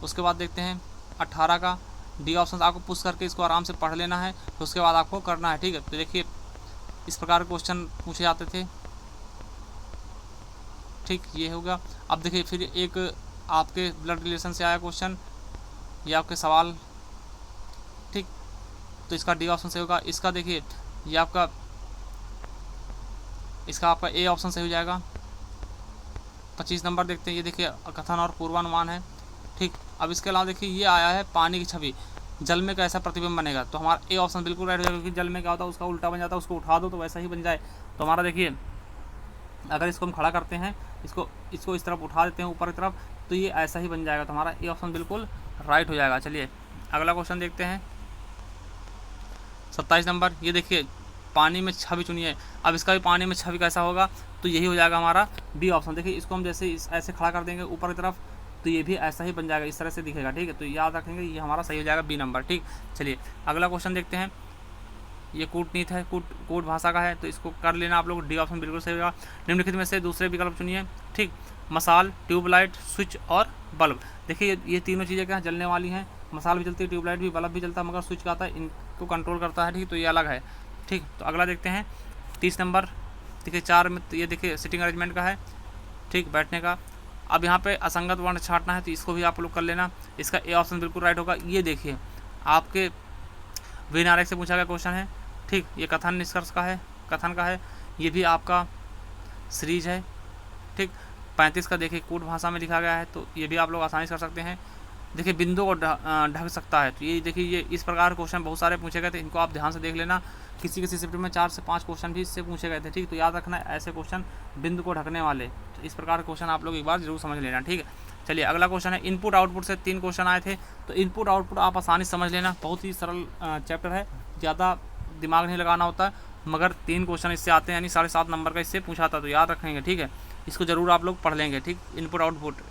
उसके बाद देखते हैं 18 का डी ऑप्शन, आपको पुश करके इसको आराम से पढ़ लेना है तो उसके बाद आपको करना है। ठीक है, तो देखिए इस प्रकार के क्वेश्चन पूछे जाते थे। ठीक, ये होगा। अब देखिए फिर एक आपके ब्लड रिलेशन से आया क्वेश्चन, ये आपके सवाल। ठीक, तो इसका डी ऑप्शन सही होगा। इसका देखिए ये आपका ए ऑप्शन सही हो जाएगा। 25 नंबर देखते हैं, ये देखिए कथन और पूर्वानुमान है। ठीक, अब इसके अलावा देखिए ये आया है पानी की छवि, जल में कैसा प्रतिबिंब बनेगा तो हमारा ए ऑप्शन बिल्कुल राइट हो जाएगा क्योंकि जल में क्या होता है उसका उल्टा बन जाता है, उसको उठा दो तो वैसा ही बन जाए। तो हमारा देखिए अगर इसको हम खड़ा करते हैं, इसको इस तरफ उठा देते हैं ऊपर की तरफ तो ये ऐसा ही बन जाएगा। तो हमारा ए ऑप्शन बिल्कुल राइट हो जाएगा। चलिए अगला क्वेश्चन देखते हैं 27 नंबर। ये देखिए पानी में छवि चुनिए। अब इसका भी पानी में छवि कैसा होगा तो यही हो जाएगा हमारा बी ऑप्शन। देखिए इसको हम जैसे ऐसे खड़ा कर देंगे ऊपर की तरफ तो ये भी ऐसा ही बन जाएगा, इस तरह से दिखेगा। ठीक है, तो याद रखेंगे ये हमारा सही हो जाएगा बी नंबर। ठीक, चलिए अगला क्वेश्चन देखते हैं। ये कूटनीत है, कूट भाषा का है तो इसको कर लेना आप लोग। डी ऑप्शन बिल्कुल सही होगा। निम्नलिखित में से दूसरे विकल्प चुनिए। ठीक, मसाल, ट्यूबलाइट, स्विच और बल्ब। देखिए ये तीनों चीज़ें क्या जलने वाली हैं। मसाल भी जलती है, ट्यूबलाइट भी, बल्ब भी जलता है, मगर स्विच का आता है इनको कंट्रोल करता है। ठीक, तो ये अलग है। ठीक, तो अगला देखते हैं 30 नंबर। देखिए 4 में ये देखिए सिटिंग अरेंजमेंट का है, ठीक, बैठने का। अब यहाँ पे असंगत वर्ण छांटना है तो इसको भी आप लोग कर लेना। इसका ए ऑप्शन बिल्कुल राइट होगा। ये देखिए आपके विनारक से पूछा गया क्वेश्चन है, ठीक, ये कथन निष्कर्ष का है, कथन का है। ये भी आपका सीरीज है, ठीक। 35 का देखिए कूट भाषा में लिखा गया है, तो ये भी आप लोग आसानी से कर सकते हैं। देखिए बिंदु को ढक सकता है, तो ये देखिए ये इस प्रकार क्वेश्चन बहुत सारे पूछे गए थे, इनको आप ध्यान से देख लेना। किसी किसी शिफ्ट में 4 से 5 क्वेश्चन भी इससे पूछे गए थे, ठीक। तो याद रखना ऐसे क्वेश्चन बिंदु को ढकने वाले, तो इस प्रकार क्वेश्चन आप लोग एक बार जरूर समझ लेना, ठीक है। चलिए अगला क्वेश्चन है इनपुट आउटपुट से 3 क्वेश्चन आए थे, तो इनपुट आउटपुट आप आसानी से समझ लेना, बहुत ही सरल चैप्टर है, ज़्यादा दिमाग नहीं लगाना होता है, मगर 3 क्वेश्चन इससे आते हैं, यानी 7.5 नंबर का इससे पूछा था, तो याद रखेंगे, ठीक है। इसको ज़रूर आप लोग पढ़ लेंगे, ठीक, इनपुट आउटपुट।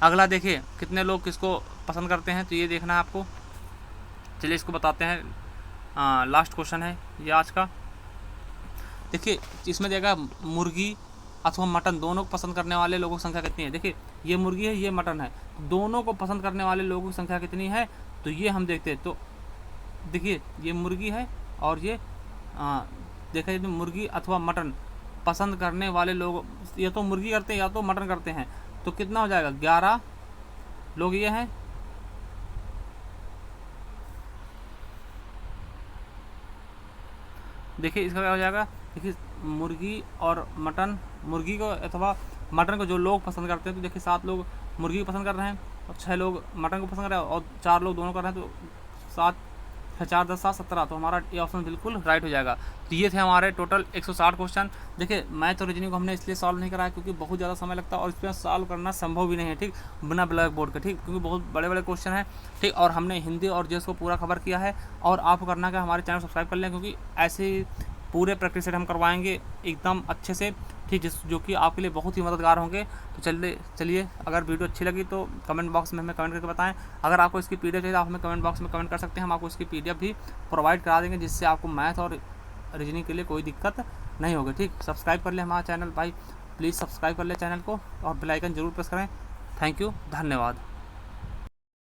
अगला देखिए कितने लोग किसको पसंद करते हैं, तो ये देखना है आपको। चलिए इसको बताते हैं, लास्ट क्वेश्चन है ये आज का। देखिए इसमें देगा मुर्गी अथवा मटन दोनों को पसंद करने वाले लोगों की संख्या कितनी है। देखिए ये मुर्गी है, ये मटन है, दोनों को पसंद करने वाले लोगों की संख्या कितनी है, तो ये हम देखते हैं। तो देखिए ये मुर्गी है और ये देखिए मुर्गी अथवा मटन पसंद करने वाले लोग, या तो मुर्गी करते हैं या तो मटन करते हैं, तो कितना हो जाएगा, 11 लोग ये हैं। देखिए इसका क्या हो जाएगा, देखिए मुर्गी और मटन, मुर्गी को अथवा मटन को जो लोग पसंद करते हैं, तो देखिए 7 लोग मुर्गी को पसंद कर रहे हैं और 6 लोग मटन को पसंद कर रहे हैं और 4 लोग दोनों कर रहे हैं, तो 7 4 10 7 17, तो हमारा ये ऑप्शन बिल्कुल राइट हो जाएगा। तो ये थे हमारे टोटल 160 क्वेश्चन। देखिए मैथ और रीजनिंग को हमने इसलिए सॉल्व नहीं कराया क्योंकि बहुत ज़्यादा समय लगता है और इसमें सॉल्व करना संभव भी नहीं है, ठीक, बिना ब्लैक बोर्ड के, ठीक, क्योंकि बहुत बड़े बड़े क्वेश्चन हैं, ठीक। और हमने हिंदी और जीएस को पूरा कवर किया है, और आपको करना क्या, हमारे चैनल सब्सक्राइब कर लें, क्योंकि ऐसे पूरे प्रैक्टिस सेट हम करवाएंगे एकदम अच्छे से, ठीक, जो कि आपके लिए बहुत ही मददगार होंगे। तो चलिए अगर वीडियो अच्छी लगी तो कमेंट बॉक्स में हमें कमेंट करके बताएं। अगर आपको इसकी पीडीएफ चाहिए तो आप हमें कमेंट बॉक्स में कमेंट कर सकते हैं, हम आपको इसकी पीडीएफ भी प्रोवाइड करा देंगे, जिससे आपको मैथ और रीजनिंग के लिए कोई दिक्कत नहीं होगी, ठीक। सब्सक्राइब कर लें हमारा चैनल भाई, प्लीज़ सब्सक्राइब कर लें चैनल को और बेल आइकन जरूर प्रेस करें। थैंक यू, धन्यवाद।